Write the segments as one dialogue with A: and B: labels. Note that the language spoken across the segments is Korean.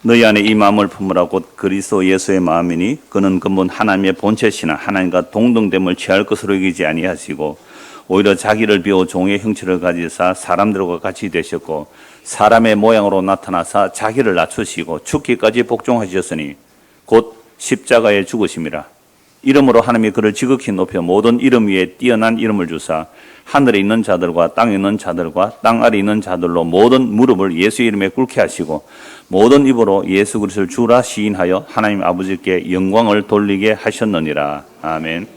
A: 너희 안에 이 마음을 품으라 곧 그리스도 예수의 마음이니 그는 근본 하나님의 본체시나 하나님과 동등됨을 취할 것으로 여기지 아니하시고 오히려 자기를 비워 종의 형체를 가지사 사람들과 같이 되셨고 사람의 모양으로 나타나사 자기를 낮추시고 죽기까지 복종하셨으니 곧 십자가에 죽으심이라. 이름으로 하나님이 그를 지극히 높여 모든 이름 위에 뛰어난 이름을 주사 하늘에 있는 자들과 땅에 있는 자들과 땅 아래 있는 자들로 모든 무릎을 예수의 이름에 꿇게 하시고 모든 입으로 예수 그리스도를 주라 시인하여 하나님 아버지께 영광을 돌리게 하셨느니라. 아멘.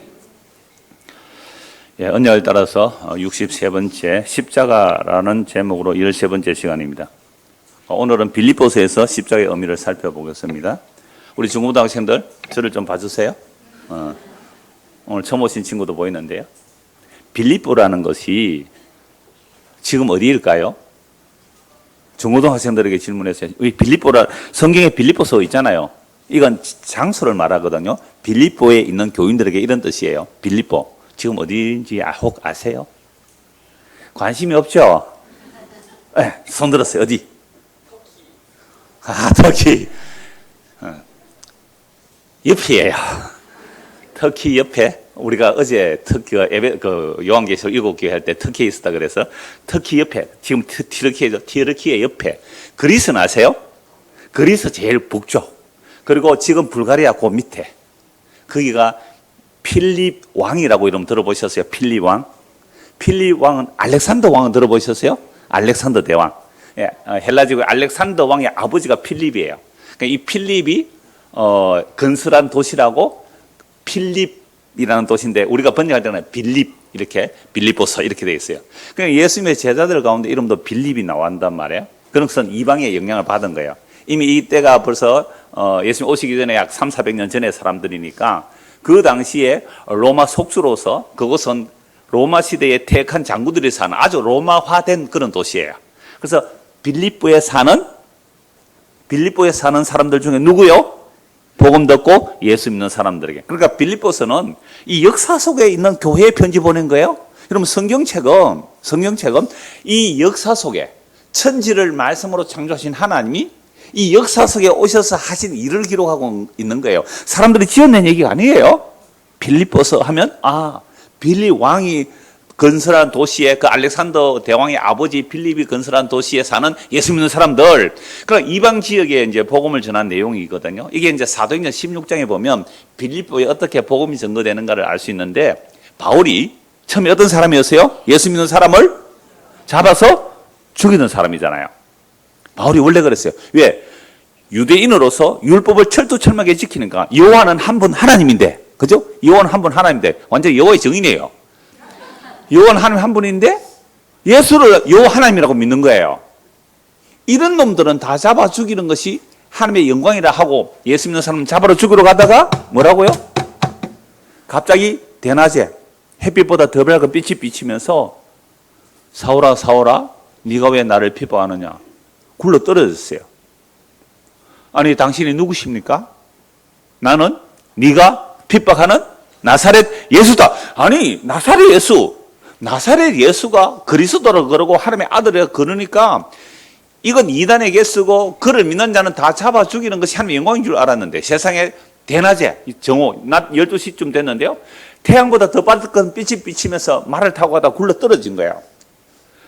A: 예, 언약을 따라서 63번째 십자가라는 제목으로 13번째 시간입니다. 오늘은 빌립보서에서 십자가의 의미를 살펴보겠습니다. 우리 중고등학생들 저를 좀 봐주세요. 오늘 처음 오신 친구도 보이는데요. 빌립보라는 것이 지금 어디일까요? 중고등학생들에게 질문했어요. 빌립보라, 성경에 빌립보서 있잖아요. 이건 장소를 말하거든요. 빌립보에 있는 교인들에게 이런 뜻이에요. 빌립보. 지금 어디인지 혹 아세요? 관심이 없죠? 네, 손 들었어요. 어디? 터키. 옆이에요. 터키 옆에. 우리가 어제 터키가 요한계시록 7교회 할 때 터키에 있었다 그래서 터키 옆에, 지금 티르키예 옆에. 그리스는 아세요? 그리스 제일 북쪽. 그리고 지금 불가리아 그 밑에. 거기가 필립 왕이라고 이름 들어보셨어요? 필립 왕? 필립 왕은 알렉산더 왕은 들어보셨어요? 알렉산더 대왕. 예, 헬라지구 알렉산더 왕의 아버지가 필립이에요. 그러니까 이 필립이 건설한 도시라고 필립이라는 도시인데 우리가 번역할 때는 빌립 이렇게 빌립보서 이렇게 돼 있어요. 그러니까 예수님의 제자들 가운데 이름도 빌립이 나온단 말이에요. 그런 것은 이방의 영향을 받은 거예요. 이미 이때가 벌써 예수님 오시기 전에 약 300~400년 전의 사람들이니까 그 당시에 로마 속주로서 그곳은 로마 시대에 퇴역한 장군들이 사는 아주 로마화된 그런 도시예요. 그래서 빌립보에 사는 사람들 중에 누구요? 복음 듣고 예수 믿는 사람들에게. 그러니까 빌립보서는 이 역사 속에 있는 교회에 편지 보낸 거예요. 여러분 성경책은 이 역사 속에 천지를 말씀으로 창조하신 하나님이 이 역사 속에 오셔서 하신 일을 기록하고 있는 거예요. 사람들이 지어낸 얘기가 아니에요. 빌립보서 하면 빌립 왕이 건설한 도시에 그 알렉산더 대왕의 아버지 빌립이 건설한 도시에 사는 예수 믿는 사람들. 그러니까 이방 지역에 이제 복음을 전한 내용이거든요. 이게 이제 사도행전 16장에 보면 빌립보에 어떻게 복음이 전거되는가를 알 수 있는데 바울이 처음에 어떤 사람이었어요? 예수 믿는 사람을 잡아서 죽이는 사람이잖아요. 바울이 원래 그랬어요. 왜? 유대인으로서 율법을 철두철미하게 지키니까 여호와는 한 분 하나님인데, 그죠? 여호와는 한 분 하나님인데 완전히 여호와의 증인이에요. 여호와는 하나님 한 분인데 예수를 여호와 하나님이라고 믿는 거예요. 이런 놈들은 다 잡아 죽이는 것이 하나님의 영광이라 하고 예수 믿는 사람 잡아러 죽이러 가다가 뭐라고요? 갑자기 대낮에 햇빛보다 더 밝은 빛이 비치면서 사울아 사울아 네가 왜 나를 핍박하느냐 굴러 떨어졌어요. 아니 당신이 누구십니까? 나는 네가 핍박하는 나사렛 예수다. 아니 나사렛 예수가 그리스도라 그러고 하나님의 아들이라 그러니까 이건 이단에게 쓰고 그를 믿는 자는 다 잡아 죽이는 것이 하나님의 영광인 줄 알았는데 세상에 대낮에 정오 낮 12시쯤 됐는데요. 태양보다 더 밝은 빛이 비치면서 말을 타고 가다 굴러 떨어진 거예요.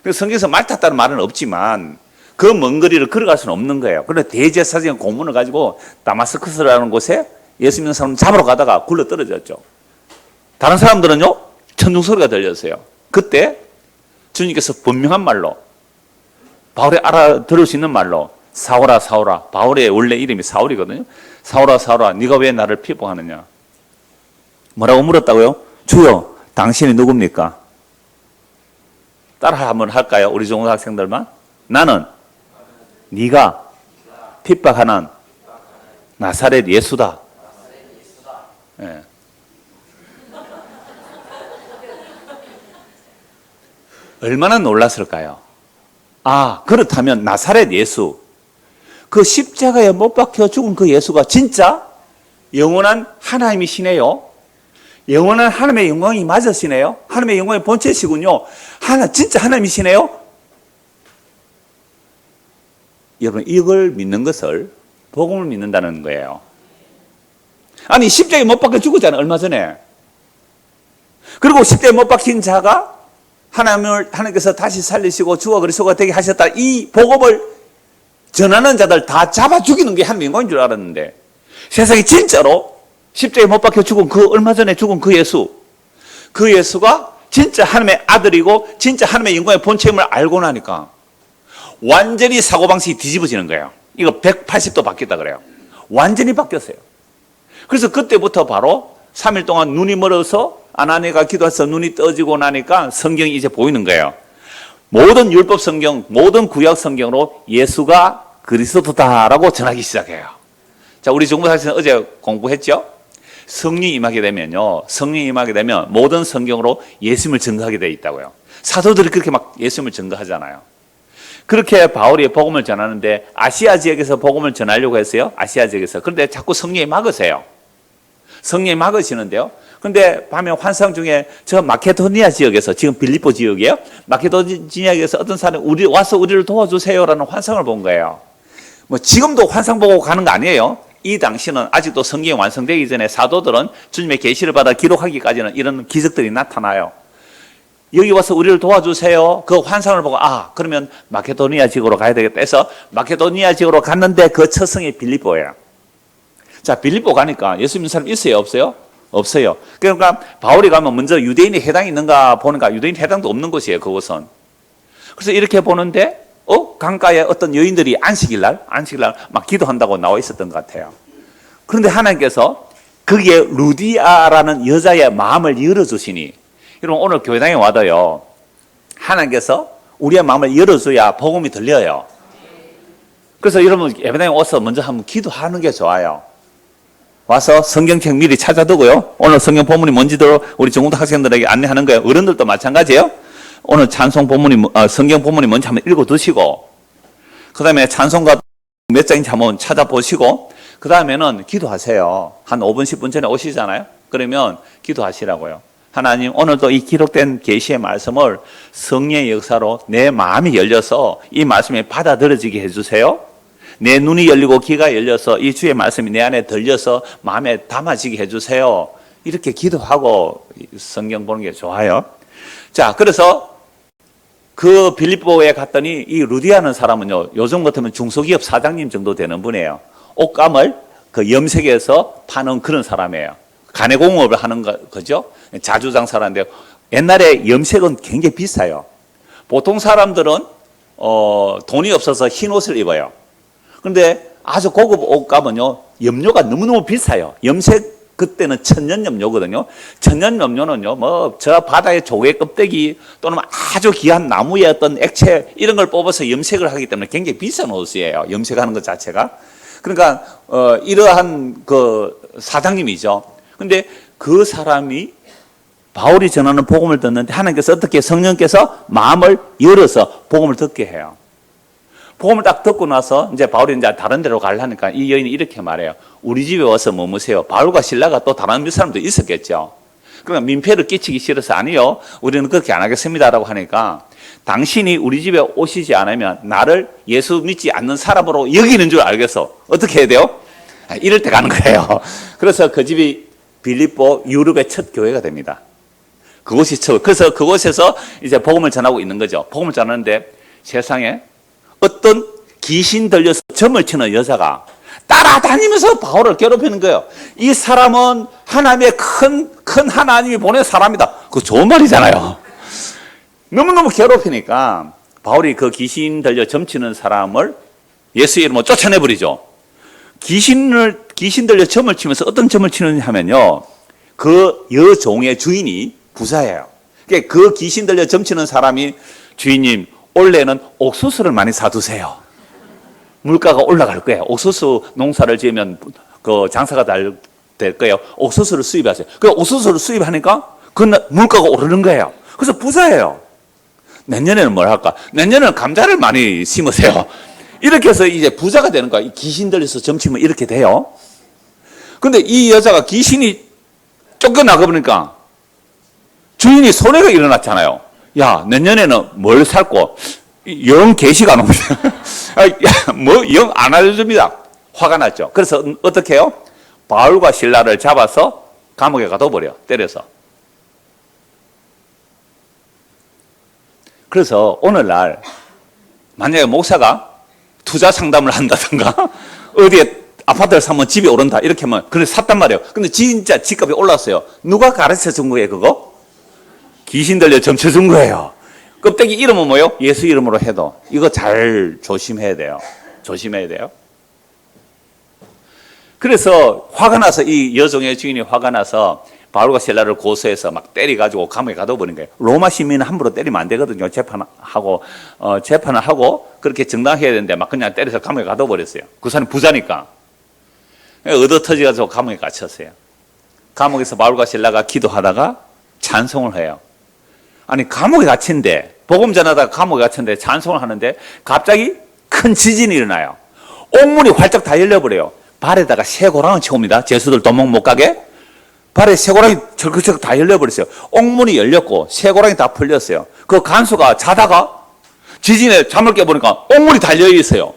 A: 그래서 성경에서 말 탔다는 말은 없지만 그 먼 거리를 걸어갈 수는 없는 거예요. 그런데 대제사장 공문을 가지고 다마스커스라는 곳에 예수 믿는 사람 잡으러 가다가 굴러 떨어졌죠. 다른 사람들은요 천둥 소리가 들렸어요. 그때 주님께서 분명한 말로 바울이 알아들을 수 있는 말로 사울아 사울아, 바울의 원래 이름이 사울이거든요. 사울아 사울아 네가 왜 나를 핍박하느냐. 뭐라고 물었다고요? 주여 당신이 누굽니까? 따라 한번 할까요? 우리 중고등학생들만. 나는 네가 핍박하는 나사렛 예수다. 예. 얼마나 놀랐을까요? 그렇다면 나사렛 예수, 그 십자가에 못 박혀 죽은 그 예수가 진짜 영원한 하나님이시네요. 영원한 하나님의 영광이 맞으시네요. 하나님의 영광의 본체시군요. 진짜 하나님이시네요. 여러분 이걸 믿는 것을 복음을 믿는다는 거예요. 아니 십자가에 못 박혀 죽었잖아요, 얼마 전에. 그리고 십자가에 못 박힌 자가 하나님께서 다시 살리시고 주와 그리스도가 되게 하셨다, 이 복음을 전하는 자들 다 잡아 죽이는 게 하나님의 영광인 줄 알았는데, 세상에 진짜로 십자가에 못 박혀 죽은 얼마 전에 죽은 그 예수가 진짜 하나님의 아들이고 진짜 하나님의 영광의 본체임을 알고 나니까 완전히 사고방식이 뒤집어지는 거예요. 이거 180도 바뀌었다 그래요. 완전히 바뀌었어요. 그래서 그때부터 바로 3일 동안 눈이 멀어서 아나니가 기도해서 눈이 떠지고 나니까 성경이 이제 보이는 거예요. 모든 율법 성경, 모든 구약 성경으로 예수가 그리스도다라고 전하기 시작해요. 자, 우리 중보사에서 어제 공부했죠? 성령이 임하게 되면요, 성령이 임하게 되면 모든 성경으로 예수님을 증거하게 되어 있다고요. 사도들이 그렇게 막 예수님을 증거하잖아요. 그렇게 바울이 복음을 전하는데 아시아 지역에서 복음을 전하려고 했어요. 아시아 지역에서. 그런데 자꾸 성령이 막으세요. 성령이 막으시는데요. 근데 밤에 환상 중에 저 마케도니아 지역에서, 지금 빌립보 지역이에요. 마케도니아 지역에서 어떤 사람이 와서 우리를 도와주세요라는 환상을 본 거예요. 뭐 지금도 환상 보고 가는 거 아니에요. 이 당시는 아직도 성경이 완성되기 전에 사도들은 주님의 계시를 받아 기록하기까지는 이런 기적들이 나타나요. 여기 와서 우리를 도와주세요. 그 환상을 보고 그러면 마케도니아 지역으로 가야 되겠다 해서 마케도니아 지역으로 갔는데 그 첫 성이 빌립보예요. 자, 빌립보 가니까 예수 믿는 사람 있어요, 없어요? 없어요. 그러니까 바울이 가면 먼저 유대인이 해당이 있는가 보니까 유대인 해당도 없는 곳이에요, 그곳은. 그래서 이렇게 보는데 강가에 어떤 여인들이 안식일날 막 기도한다고 나와 있었던 것 같아요. 그런데 하나님께서 거기에 루디아라는 여자의 마음을 열어주시니, 여러분 오늘 교회당에 와도요, 하나님께서 우리의 마음을 열어줘야 복음이 들려요. 그래서 여러분 예배당에 와서 먼저 한번 기도하는 게 좋아요. 와서 성경책 미리 찾아두고요, 오늘 성경 본문이 뭔지도 우리 전공도 학생들에게 안내하는 거예요. 어른들도 마찬가지예요. 오늘 찬송 본문이 성경 본문이 뭔지 한번 읽어두시고, 그 다음에 찬송가 몇 장인지 한번 찾아보시고, 그 다음에는 기도하세요. 한 5분 10분 전에 오시잖아요. 그러면 기도하시라고요. 하나님, 오늘도 이 기록된 계시의 말씀을 성령의 역사로 내 마음이 열려서 이 말씀이 받아들여지게 해주세요. 내 눈이 열리고 귀가 열려서 이 주의 말씀이 내 안에 들려서 마음에 담아지게 해주세요. 이렇게 기도하고 성경 보는 게 좋아요. 자, 그래서 그 빌립보에 갔더니 이 루디아는 사람은요, 요즘 같으면 중소기업 사장님 정도 되는 분이에요. 옷감을 그 염색해서 파는 그런 사람이에요. 가내공업을 하는 거죠. 자주장사라는데, 옛날에 염색은 굉장히 비싸요. 보통 사람들은 돈이 없어서 흰 옷을 입어요. 그런데 아주 고급 옷감은요, 염료가 너무너무 비싸요. 염색 그때는 천연염료거든요. 천연염료는요, 저 바다의 조개 껍데기 또는 아주 귀한 나무의 어떤 액체 이런 걸 뽑아서 염색을 하기 때문에 굉장히 비싼 옷이에요. 염색하는 것 자체가. 그러니까 이러한 그 사장님이죠. 근데 그 사람이 바울이 전하는 복음을 듣는데 하나님께서 어떻게 성령께서 마음을 열어서 복음을 듣게 해요. 복음을 딱 듣고 나서 이제 바울이 이제 다른 데로 가려니까 이 여인이 이렇게 말해요. 우리 집에 와서 머무세요. 바울과 실라가 또 다른 몇 사람도 있었겠죠. 그러니까 민폐를 끼치기 싫어서 아니요, 우리는 그렇게 안 하겠습니다라고 하니까, 당신이 우리 집에 오시지 않으면 나를 예수 믿지 않는 사람으로 여기는 줄 알겠어. 어떻게 해야 돼요? 이럴 때 가는 거예요. 그래서 그 집이 빌립보 유럽의 첫 교회가 됩니다. 그곳이 그래서 그곳에서 이제 복음을 전하고 있는 거죠. 복음을 전하는데 세상에 어떤 귀신 들려서 점을 치는 여자가 따라다니면서 바울을 괴롭히는 거예요. 이 사람은 하나님의 큰 하나님이 보낸 사람이다. 그거 좋은 말이잖아요. 너무너무 괴롭히니까 바울이 그 귀신 들려 점 치는 사람을 예수의 이름으로 쫓아내버리죠. 귀신 들려 점을 치면서 어떤 점을 치느냐 하면요, 그 여종의 주인이 부자예요. 그 귀신 들려 점 치는 사람이, 주인님, 올해는 옥수수를 많이 사두세요. 물가가 올라갈 거예요. 옥수수 농사를 지으면 그 장사가 될 거예요. 옥수수를 수입하세요. 그 옥수수를 수입하니까 그 물가가 오르는 거예요. 그래서 부자예요. 내년에는 뭘 할까? 내년에는 감자를 많이 심으세요. 이렇게 해서 이제 부자가 되는 거야. 귀신 들려서 점치면 이렇게 돼요. 근데 이 여자가 귀신이 쫓겨나가 보니까 주인이 손해가 일어났잖아요. 야, 내년에는 뭘 살고? 영 계시가 안 옵니다. 영 안 알려줍니다. 화가 났죠. 그래서 어떻게 해요? 바울과 실라를 잡아서 감옥에 가둬버려. 때려서. 그래서 오늘날 만약에 목사가 투자 상담을 한다든가 어디에 아파트를 사면 집이 오른다 이렇게 하면 그래 샀단 말이에요. 근데 진짜 집값이 올랐어요. 누가 가르쳐 준 거예요 그거? 귀신 들려 점쳐 준 거예요. 껍데기 이름은 뭐예요? 예수 이름으로 해도 이거 잘 조심해야 돼요. 조심해야 돼요. 그래서 화가 나서 이 여종의 주인이 화가 나서 바울과 실라를 고소해서 막 때려가지고 감옥에 가둬버린 거예요. 로마 시민은 함부로 때리면 안 되거든요. 재판을 하고 그렇게 정당해야 되는데 막 그냥 때려서 감옥에 가둬버렸어요. 그 사람이 부자니까. 얻어 터져가지고 감옥에 갇혔어요. 감옥에서 바울과 실라가 기도하다가 찬송을 해요. 아니 감옥에 갇힌데 복음 전하다가 감옥에 갇힌데 찬송을 하는데 갑자기 큰 지진이 일어나요. 옥문이 활짝 다 열려버려요. 발에다가 쇠고랑을 채웁니다. 죄수들 도망 못 가게. 발에 쇠고랑이 철컥철컥 다 열려버렸어요. 옥문이 열렸고 쇠고랑이 다 풀렸어요. 그 간수가 자다가 지진에 잠을 깨보니까 옥문이 달려 있어요.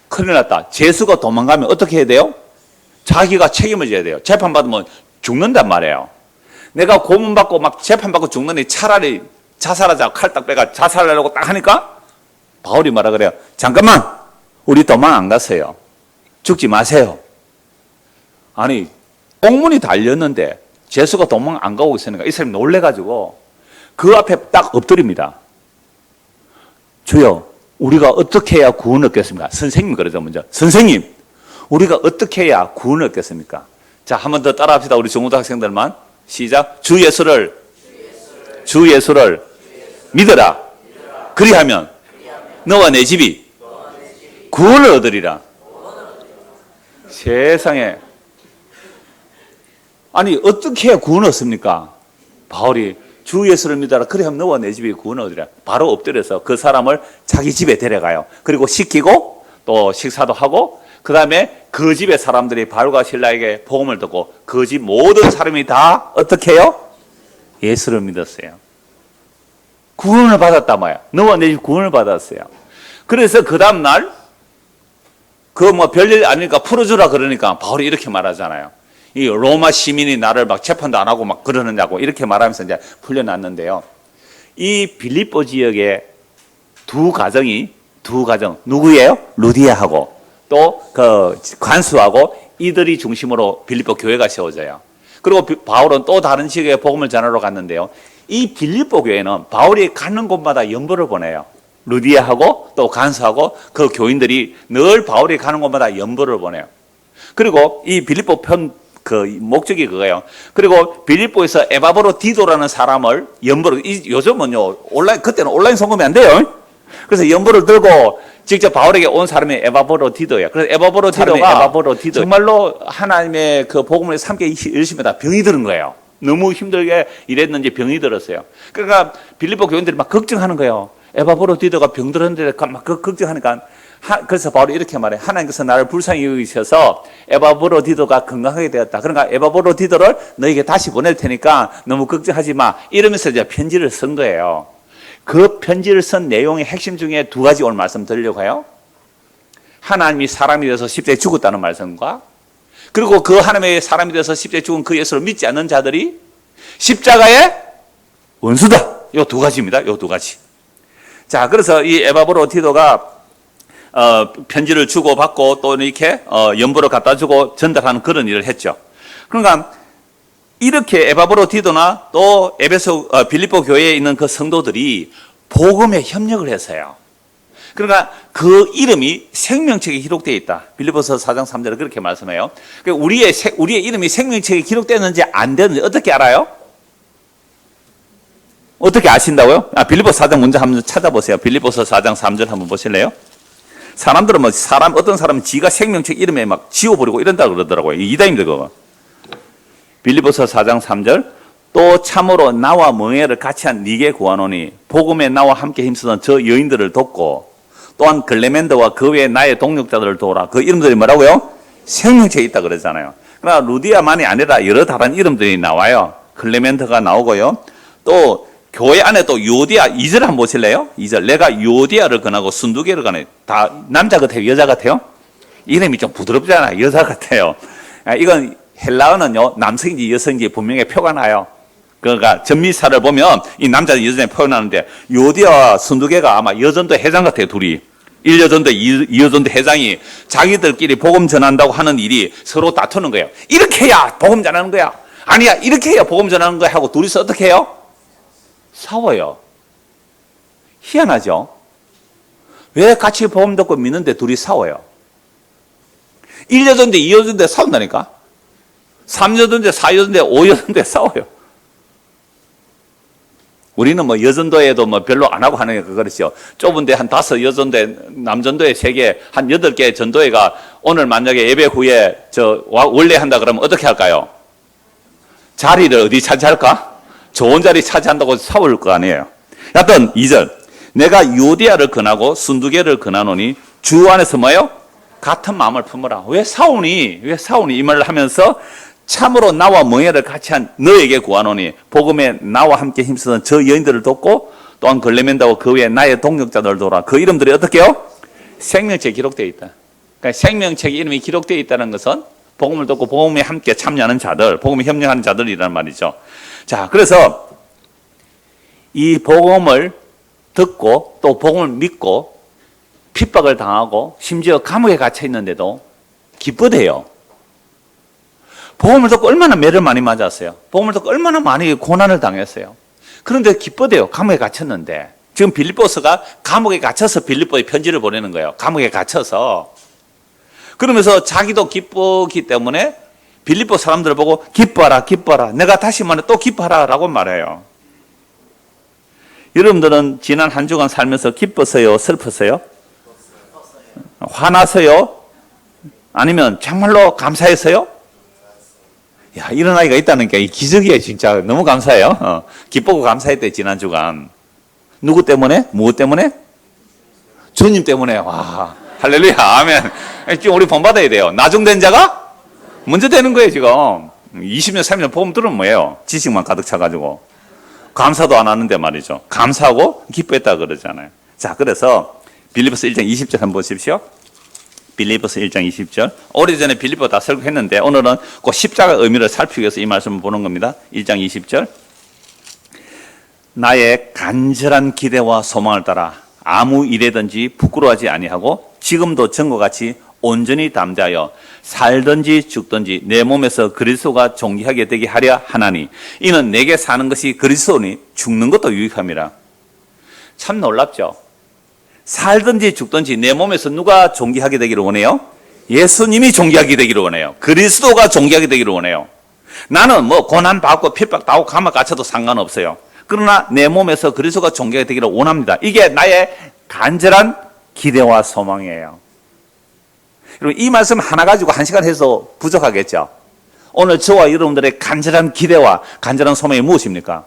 A: 큰일 났다. 죄수가 도망가면 어떻게 해야 돼요? 자기가 책임을 져야 돼요. 재판받으면 죽는단 말이에요. 내가 고문받고 막 재판받고 죽는데 차라리 자살하자 칼 딱 빼가 자살하려고 딱 하니까 바울이 뭐라 그래요? 잠깐만 우리 도망 안 갔어요. 죽지 마세요. 아니 옥문이 달렸는데 죄수가 도망 안 가고 있으니까 이 사람이 놀래가지고 그 앞에 딱 엎드립니다. 주여 우리가 어떻게 해야 구원을 얻겠습니까? 선생님 그러죠 먼저. 선생님 우리가 어떻게 해야 구원을 얻겠습니까? 자, 한 번 더 따라합시다. 우리 중고등 학생들만. 시작. 주 예수를 믿어라. 그리하면 너와 내 집이 구원을 얻으리라. 세상에. 아니 어떻게 해야 구원을 얻습니까? 바울이 주 예수를 믿어라. 그리하면 너와 내 집이 구원을 얻으리라. 바로 엎드려서 그 사람을 자기 집에 데려가요. 그리고 시키고 또 식사도 하고 그 다음에 그 집의 사람들이 바울과 실라에게 복음을 듣고 그 집 모든 사람이 다 어떻게 해요? 예수를 믿었어요. 구원을 받았단 말이야. 너와 내 집 구원을 받았어요. 그래서 그 다음날 그 뭐 별일 아니니까 풀어주라 그러니까 바울이 이렇게 말하잖아요. 이 로마 시민이 나를 막 재판도 안 하고 막 그러느냐고 이렇게 말하면서 이제 풀려났는데요. 이 빌립보 지역에 두 가정 누구예요? 루디아하고 또 그 관수하고 이들이 중심으로 빌립보 교회가 세워져요. 그리고 바울은 또 다른 지역에 복음을 전하러 갔는데요. 이 빌립보 교회는 바울이 가는 곳마다 연보를 보내요. 루디아하고 또 간수하고 그 교인들이 늘 바울이 가는 곳마다 연보를 보내요. 그리고 이 빌립보 그 목적이 그거예요. 그리고 빌립보에서 에바브로 디도라는 사람을 연보를 요즘은요 그때는 온라인 송금이 안 돼요. 그래서 연보를 들고 직접 바울에게 온 사람이 에바브로 디도예요. 그래서 에바브로 디도가 정말로 하나님의 그 복음을 삼게 열심히 하다 병이 드는 거예요. 너무 힘들게 일했는지 병이 들었어요. 그러니까 빌립보 교인들이 막 걱정하는 거예요. 에바브로 디도가 병 들었는데 막 걱정하니까 그래서 바울이 이렇게 말해. 하나님께서 나를 불쌍히 여기셔서 에바브로 디도가 건강하게 되었다. 그러니까 에바브로 디도를 너에게 다시 보낼 테니까 너무 걱정하지 마. 이러면서 이제 편지를 쓴 거예요. 그 편지를 쓴 내용의 핵심 중에 두 가지 오늘 말씀 드리려고 해요. 하나님이 사람이 되어서 십자가에 죽었다는 말씀과 그리고 그 하나님의 사람이 되어서 십자가에 죽은 그 예수를 믿지 않는 자들이 십자가의 원수다. 요 두 가지입니다. 요 두 가지. 자, 그래서 이 에바브로 디도가 편지를 주고받고 또 이렇게 연보를 갖다 주고 전달하는 그런 일을 했죠. 그러니까 이렇게 에바브로 디도나 또 빌립보 교회에 있는 그 성도들이 복음에 협력을 했어요. 그러니까 그 이름이 생명책에 기록되어 있다. 빌립보서 4장 3절에 그렇게 말씀해요. 그러니까 우리의 이름이 생명책에 기록되는지 안 되는지 어떻게 알아요? 어떻게 아신다고요? 빌립보 4장 먼저 한번 찾아보세요. 빌립보서 4장 3절 한번 보실래요? 사람들은 어떤 사람은 지가 생명책 이름에 막 지워버리고 이런다 그러더라고요. 이다입니다, 그거. 빌립보서 4장 3절 또 참으로 나와 멍에를 같이 한 네게 구하노니 복음에 나와 함께 힘쓰던 저 여인들을 돕고 또한 글레멘더와 그 외에 나의 동력자들을 도우라. 그 이름들이 뭐라고요? 생명체에 있다 그러잖아요. 그러나 루디아만이 아니라 여러 다른 이름들이 나와요. 글레멘더가 나오고요. 또 교회 안에 또 요디아 2절 한번 보실래요? 2절 내가 요디아를 권하고 순두개를 권해. 다 남자 같아요? 여자 같아요? 이름이 좀 부드럽잖아요. 여자 같아요. 이건 헬라어는요, 남성인지 여성인지 분명히 표가 나요. 그러니까 전미사를 보면 이 남자 여전히 표현하는데 요디아와 순두개가 아마 여전도 회장 같아요. 둘이 1여전도 2여전도 회장이 자기들끼리 복음 전한다고 하는 일이 서로 다투는 거예요. 이렇게 해야 복음 전하는 거야. 아니야 이렇게 해야 복음 전하는 거야 하고 둘이서 어떻게 해요? 싸워요. 희한하죠. 왜 같이 복음 듣고 믿는데 둘이 싸워요? 1여전도 2여전도 싸운다니까. 3여전도 4여전도 5여전도 싸워요. 우리는 뭐 여전도에도 뭐 별로 안 하고 하는 게 그렇죠. 좁은데 한 5여전도에, 남전도에 3개, 한 8개 전도회가 오늘 만약에 예배 후에 원래 한다 그러면 어떻게 할까요? 자리를 어디 차지할까? 좋은 자리 차지한다고 싸울 거 아니에요. 여하튼 2절. 내가 요디아를 권하고 순두개를 권하노니 주 안에서 뭐예요? 같은 마음을 품으라. 왜 싸우니? 이 말을 하면서 참으로 나와 멍에를 같이 한 너에게 구하노니 복음에 나와 함께 힘쓰는 저 여인들을 돕고 또한 걸레맨다고 그 외에 나의 동력자들을 도라. 그 이름들이 어떻게 해요? 생명책에 기록되어 있다. 그러니까 생명책에 이름이 기록되어 있다는 것은 복음을 돕고 복음에 함께 참여하는 자들, 복음에 협력하는 자들이란 말이죠. 자, 그래서 이 복음을 듣고 또 복음을 믿고 핍박을 당하고 심지어 감옥에 갇혀 있는데도 기뻐해요. 복음을 듣고 얼마나 매를 많이 맞았어요. 복음을 듣고 얼마나 많이 고난을 당했어요. 그런데 기뻐해요. 감옥에 갇혔는데. 지금 빌립보서가 감옥에 갇혀서 빌립보에 편지를 보내는 거예요. 감옥에 갇혀서. 그러면서 자기도 기쁘기 때문에 빌립보 사람들을 보고 기뻐하라, 기뻐하라. 내가 다시 말해 또 기뻐하라 라고 말해요. 여러분들은 지난 한 주간 살면서 기뻤어요? 슬펐어요? 화나서요? 아니면 정말로 감사했어요? 야, 이런 아이가 있다는 게 기적이에요, 진짜. 너무 감사해요. 기쁘고 감사했대, 지난 주간. 누구 때문에? 무엇 때문에? 주님 때문에. 와, 할렐루야, 아멘. 지금 우리 본받아야 돼요. 나중된 자가 먼저 되는 거예요, 지금. 20년, 30년 복음 들으면 뭐예요? 지식만 가득 차가지고. 감사도 안 하는데 말이죠. 감사하고 기뻐했다 그러잖아요. 자, 그래서 빌립보서 1장 20절 한번 보십시오. 빌립보서 1장 20절. 오래전에 빌립보 다 설교했는데 오늘은 그 십자가 의미를 살피기 위해서 이 말씀을 보는 겁니다. 1장 20절. 나의 간절한 기대와 소망을 따라 아무 일에든지 부끄러워하지 아니하고 지금도 전과 같이 온전히 담대하여 살든지 죽든지 내 몸에서 그리스도가 존귀하게 되게 하려 하나니 이는 내게 사는 것이 그리스도니 죽는 것도 유익함이라. 참 놀랍죠. 살든지 죽든지 내 몸에서 누가 존귀하게 되기를 원해요? 예수님이 존귀하게 되기를 원해요. 그리스도가 존귀하게 되기를 원해요. 나는 뭐 고난받고 핍박당하고 감옥 갇혀도 상관없어요. 그러나 내 몸에서 그리스도가 존귀하게 되기를 원합니다. 이게 나의 간절한 기대와 소망이에요. 여러분, 이 말씀 하나 가지고 1시간 해서 부족하겠죠? 오늘 저와 여러분들의 간절한 기대와 간절한 소망이 무엇입니까?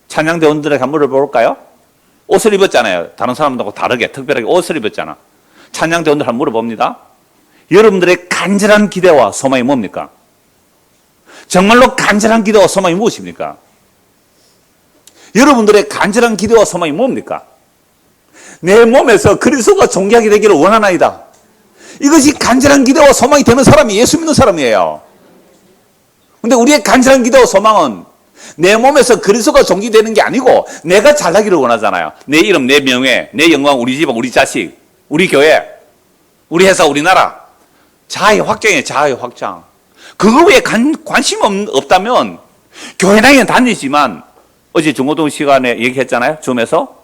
A: 찬양대원들에게 한번 물어볼까요? 옷을 입었잖아요. 다른 사람들하고 다르게 특별하게 옷을 입었잖아. 찬양대원들 한번 물어봅니다. 여러분들의 간절한 기대와 소망이 뭡니까? 정말로 간절한 기대와 소망이 무엇입니까? 여러분들의 간절한 기대와 소망이 뭡니까? 내 몸에서 그리스도가 존귀하게 되기를 원하나이다. 이것이 간절한 기대와 소망이 되는 사람이 예수 믿는 사람이에요. 근데 우리의 간절한 기대와 소망은 내 몸에서 그리스도가 존귀되는 게 아니고 내가 잘나기를 원하잖아요. 내 이름, 내 명예, 내 영광, 우리 집, 우리 자식, 우리 교회, 우리 회사, 우리나라. 자아의 확장이에요. 자아의 확장. 그거 외에 관심 없다면 교회 다니는 다니지만 어제 중고등 시간에 얘기했잖아요. 줌에서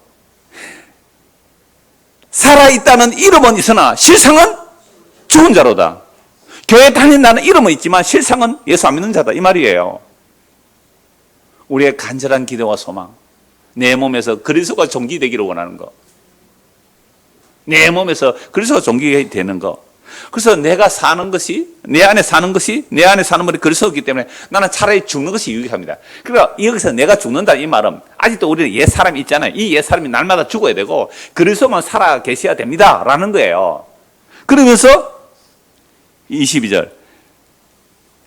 A: 살아있다는 이름은 있으나 실상은 죽은 자로다. 교회 다닌다는 이름은 있지만 실상은 예수 안 믿는 자다. 이 말이에요. 우리의 간절한 기대와 소망. 내 몸에서 그리스도가 존귀되기를 원하는 것. 내 몸에서 그리스도가 존귀되는 것. 그래서 내가 사는 것이, 내 안에 사는 것이, 내 안에 사는 분이 그리스도이기 때문에 나는 차라리 죽는 것이 유익합니다. 그러니까 여기서 내가 죽는다 이 말은 아직도 우리는 옛 사람이 있잖아요. 이 옛 사람이 날마다 죽어야 되고 그리스도만 살아 계셔야 됩니다. 라는 거예요. 그러면서 22절.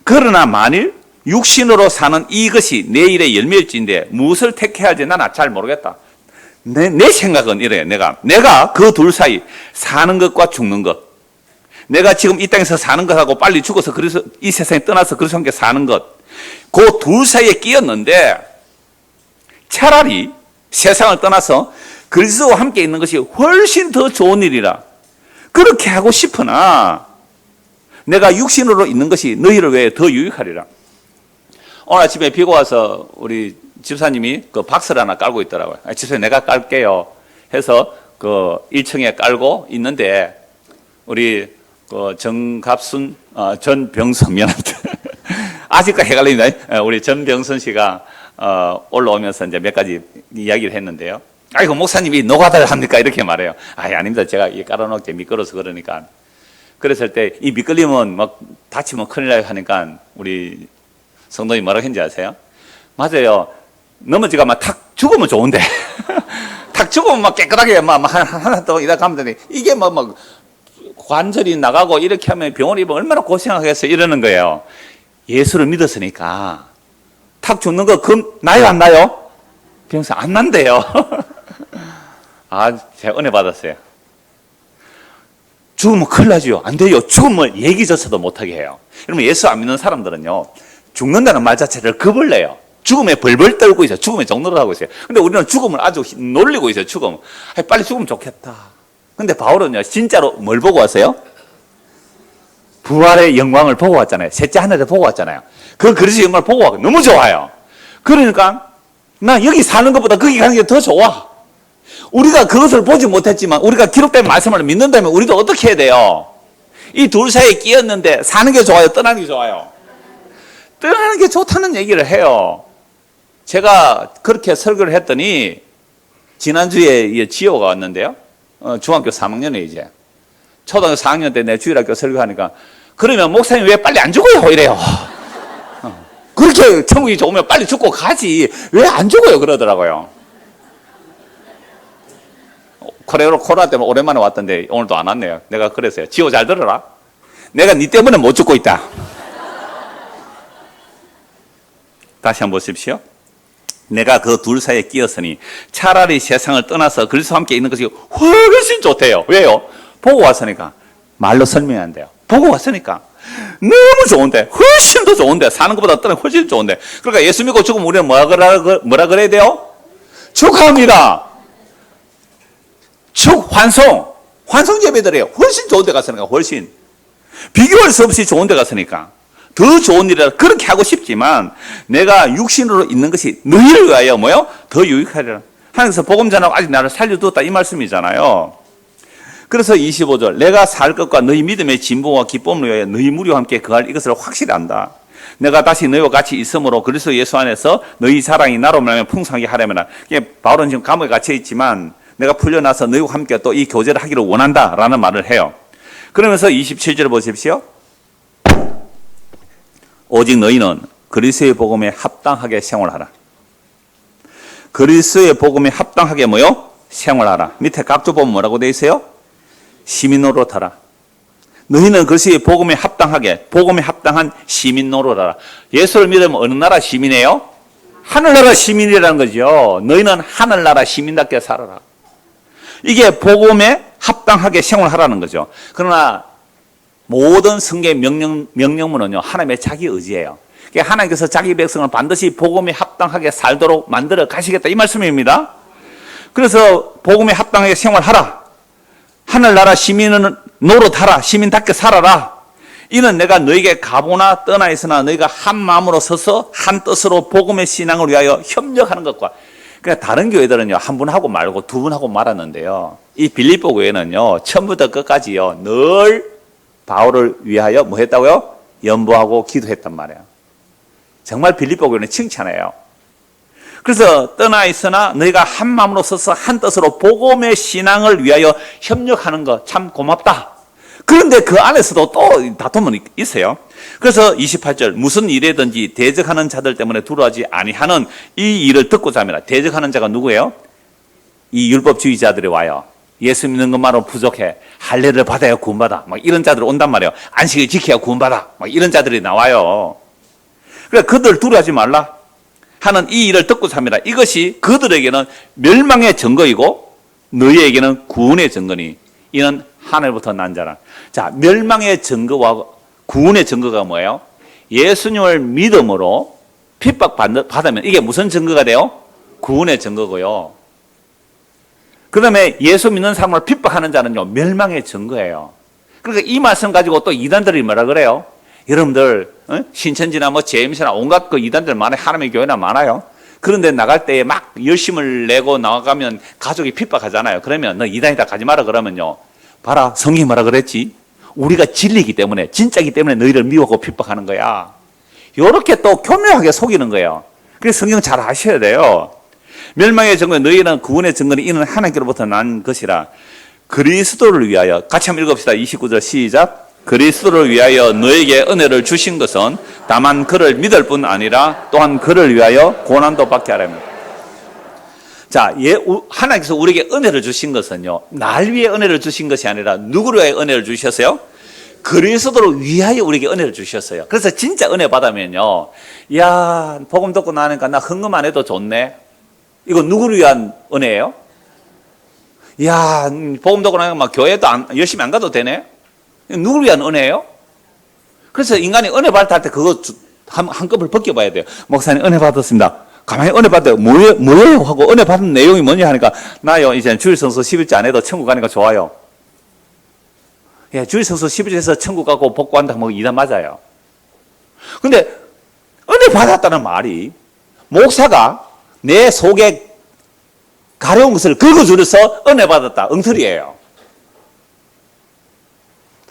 A: 그러나 만일 육신으로 사는 이것이 내 일의 열매일진데 무엇을 택해야 할지 나는 잘 모르겠다. 내 생각은 이래요. 내가 그 둘 사이 사는 것과 죽는 것. 내가 지금 이 땅에서 사는 것하고 빨리 죽어서 그래서 이 세상에 떠나서 그리스도와 함께 사는 것, 그 둘 사이에 끼었는데 차라리 세상을 떠나서 그리스도와 함께 있는 것이 훨씬 더 좋은 일이라 그렇게 하고 싶으나 내가 육신으로 있는 것이 너희를 위해 더 유익하리라. 오늘 아침에 비가 와서 우리 집사님이 그 박스를 하나 깔고 있더라고요. 집사님 내가 깔게요 해서 그 1층에 깔고 있는데 우리 그 정갑순 전병선 미안합니다. 아직까지 헷갈립니다. 우리 전병선 씨가 올라오면서 이제 몇 가지 이야기를 했는데요. 아이고 목사님이 노가다를 합니까? 이렇게 말해요. 아닙니다. 제가 이 깔아놓게 미끄러서 그러니까. 그랬을 때 이 미끌리면 막 다치면 큰일 나요 하니까 우리 성도님 뭐라고 했는지 아세요? 맞아요. 넘어지가 막 탁 죽으면 좋은데 탁 죽으면 막 깨끗하게 막 하나 더 이다 가면 되는데 이게 막 관절이 나가고 이렇게 하면 병원에 입으면 얼마나 고생하겠어요 이러는 거예요. 예수를 믿었으니까 탁 죽는 거 나요 안 나요? 병사 안 난대요. 제가 은혜 받았어요. 죽으면 큰일 나죠. 안 돼요. 죽으면 얘기조차도 못하게 해요. 여러분 예수 안 믿는 사람들은요 죽는다는 말 자체를 겁을 내요. 죽음에 벌벌 떨고 있어요. 죽음에 종노릇 하고 있어요. 근데 우리는 죽음을 아주 놀리고 있어요. 죽음. 빨리 죽으면 좋겠다. 근데 바울은요 진짜로 뭘 보고 왔어요? 부활의 영광을 보고 왔잖아요. 셋째 하늘을 보고 왔잖아요. 그 그리스도의 영광을 보고 왔고 너무 좋아요. 그러니까 나 여기 사는 것보다 거기 가는 게 더 좋아. 우리가 그것을 보지 못했지만 우리가 기록된 말씀을 믿는다면 우리도 어떻게 해야 돼요? 이 둘 사이에 끼었는데 사는 게 좋아요? 떠나는 게 좋아요? 떠나는 게 좋다는 얘기를 해요. 제가 그렇게 설교를 했더니 지난주에 지호가 왔는데요. 중학교 3학년에 이제 초등학교 4학년 때 내 주일학교 설교하니까 그러면 목사님 왜 빨리 안 죽어요? 이래요. 그렇게 천국이 좋으면 빨리 죽고 가지 왜 안 죽어요? 그러더라고요. 코로나 때문에 오랜만에 왔던데 오늘도 안 왔네요. 내가 그랬어요. 지호 잘 들어라. 내가 네 때문에 못 죽고 있다. 다시 한번 보십시오. 내가 그 둘 사이에 끼었으니 차라리 세상을 떠나서 그리스도와 함께 있는 것이 훨씬 좋대요. 왜요? 보고 왔으니까. 말로 설명이 안 돼요. 보고 왔으니까. 너무 좋은데 훨씬 더 좋은데 사는 것보다 떠나 훨씬 좋은데 그러니까 예수 믿고 죽으면 우리는 뭐라 그래야 돼요? 축하합니다. 환송 예배드려요. 훨씬 좋은 데 갔으니까 훨씬 비교할 수 없이 좋은 데 갔으니까 더 좋은 일이라 그렇게 하고 싶지만 내가 육신으로 있는 것이 너희를 위하여 뭐요? 더 유익하리라. 하나님께서 복음 전하고 아직 나를 살려두었다 이 말씀이잖아요. 그래서 25절 내가 살 것과 너희 믿음의 진보와 기쁨을 위하여 너희 무리와 함께 거할 이것을 확실히 안다. 내가 다시 너희와 같이 있으므로 그리스도 예수 안에서 너희 사랑이 나로 말하면 풍성하게 하려면 바울은 지금 감옥에 갇혀 있지만 내가 풀려나서 너희와 함께 또 이 교제를 하기를 원한다라는 말을 해요. 그러면서 27절 보십시오. 오직 너희는 그리스도의 복음에 합당하게 생활하라. 그리스도의 복음에 합당하게 뭐요? 생활하라. 밑에 각조 보면 뭐라고 되어 있어요? 시민 노릇하라. 너희는 그리스도의 복음에 합당하게, 복음에 합당한 시민 노릇하라. 예수를 믿으면 어느 나라 시민이에요? 하늘나라 시민이라는 거죠. 너희는 하늘나라 시민답게 살아라. 이게 복음에 합당하게 생활하라는 거죠. 그러나 모든 성경 명령문은요 하나님의 자기 의지예요. 그러니까 하나님께서 자기 백성을 반드시 복음에 합당하게 살도록 만들어 가시겠다 이 말씀입니다. 그래서 복음에 합당하게 생활하라. 하늘나라 시민은 노릇하라. 시민답게 살아라. 이는 내가 너에게 가보나 떠나 있으나 너희가 한 마음으로 서서 한 뜻으로 복음의 신앙을 위하여 협력하는 것과 그러니까 다른 교회들은요 한 분 하고 말고 두 분 하고 말았는데요. 이 빌립보 교회는요 처음부터 끝까지요 늘 바울을 위하여 뭐 했다고요? 연보하고 기도했단 말이에요. 정말 빌립보 교회는 칭찬해요. 그래서 떠나 있으나 너희가 한 마음으로 서서 한 뜻으로 복음의 신앙을 위하여 협력하는 거 참 고맙다. 그런데 그 안에서도 또 다툼은 있어요. 그래서 28절 무슨 일이든지 대적하는 자들 때문에 두려워하지 아니하는 이 일을 듣고자 합니다. 대적하는 자가 누구예요? 이 율법주의자들이 와요. 예수 믿는 것만으로 부족해. 할례를 받아야 구원받아. 막 이런 자들 온단 말이에요. 안식을 지켜야 구원받아. 막 이런 자들이 나와요. 그래 그들 두려워하지 말라 하는 이 일을 듣고자 합니다. 이것이 그들에게는 멸망의 증거이고 너희에게는 구원의 증거니 이는 하늘부터 난 자라. 자, 멸망의 증거와 구원의 증거가 뭐예요? 예수님을 믿음으로 핍박받으면 이게 무슨 증거가 돼요? 구원의 증거고요. 그 다음에 예수 믿는 사람을 핍박하는 자는요, 멸망의 증거예요. 그러니까 이 말씀 가지고 또 이단들이 뭐라 그래요? 여러분들, 신천지나 뭐 제임스나 온갖 그 이단들 많아요. 하나님의 교회나 많아요. 그런데 나갈 때에 막 열심을 내고 나가면 가족이 핍박하잖아요. 그러면 너 이단이다 가지 마라 그러면요. 봐라, 성경이 뭐라 그랬지? 우리가 진리이기 때문에, 진짜이기 때문에 너희를 미워하고 핍박하는 거야. 요렇게 또 교묘하게 속이는 거예요. 그래서 성경 잘 아셔야 돼요. 멸망의 증거, 너희는 구원의 증거는 이는 하나님께로부터 난 것이라. 그리스도를 위하여, 같이 한번 읽읍시다. 29절 시작. 그리스도를 위하여 너에게 은혜를 주신 것은 다만 그를 믿을 뿐 아니라 또한 그를 위하여 고난도 받게 하랍니다. 자, 하나님께서 우리에게 은혜를 주신 것은요, 날 위해 은혜를 주신 것이 아니라 누구를 위하여 은혜를 주셨어요? 그리스도를 위하여 우리에게 은혜를 주셨어요. 그래서 진짜 은혜 받으면요, 야, 복음 듣고 나니까 나 헌금 안 해도 좋네. 이거 누구를 위한 은혜예요? 야, 복음 듣고 나니까 막 교회도 열심히 안 가도 되네. 누구를 위한 은혜예요? 그래서 인간이 은혜 받을 때 그거 한꺼번에 벗겨봐야 돼요. 목사님 은혜 받았습니다. 가만히 은혜 받아요. 뭐예요? 하고 은혜 받은 내용이 뭐냐 하니까 나요 이제 주일성수 11조 안 해도 천국 가니까 좋아요. 예, 주일성수 11조에서 천국 가고 복 받는다 뭐 이단 맞아요. 근데 은혜 받았다는 말이 목사가 내 속에 가려운 것을 긁어주려서 은혜 받았다. 엉터리예요.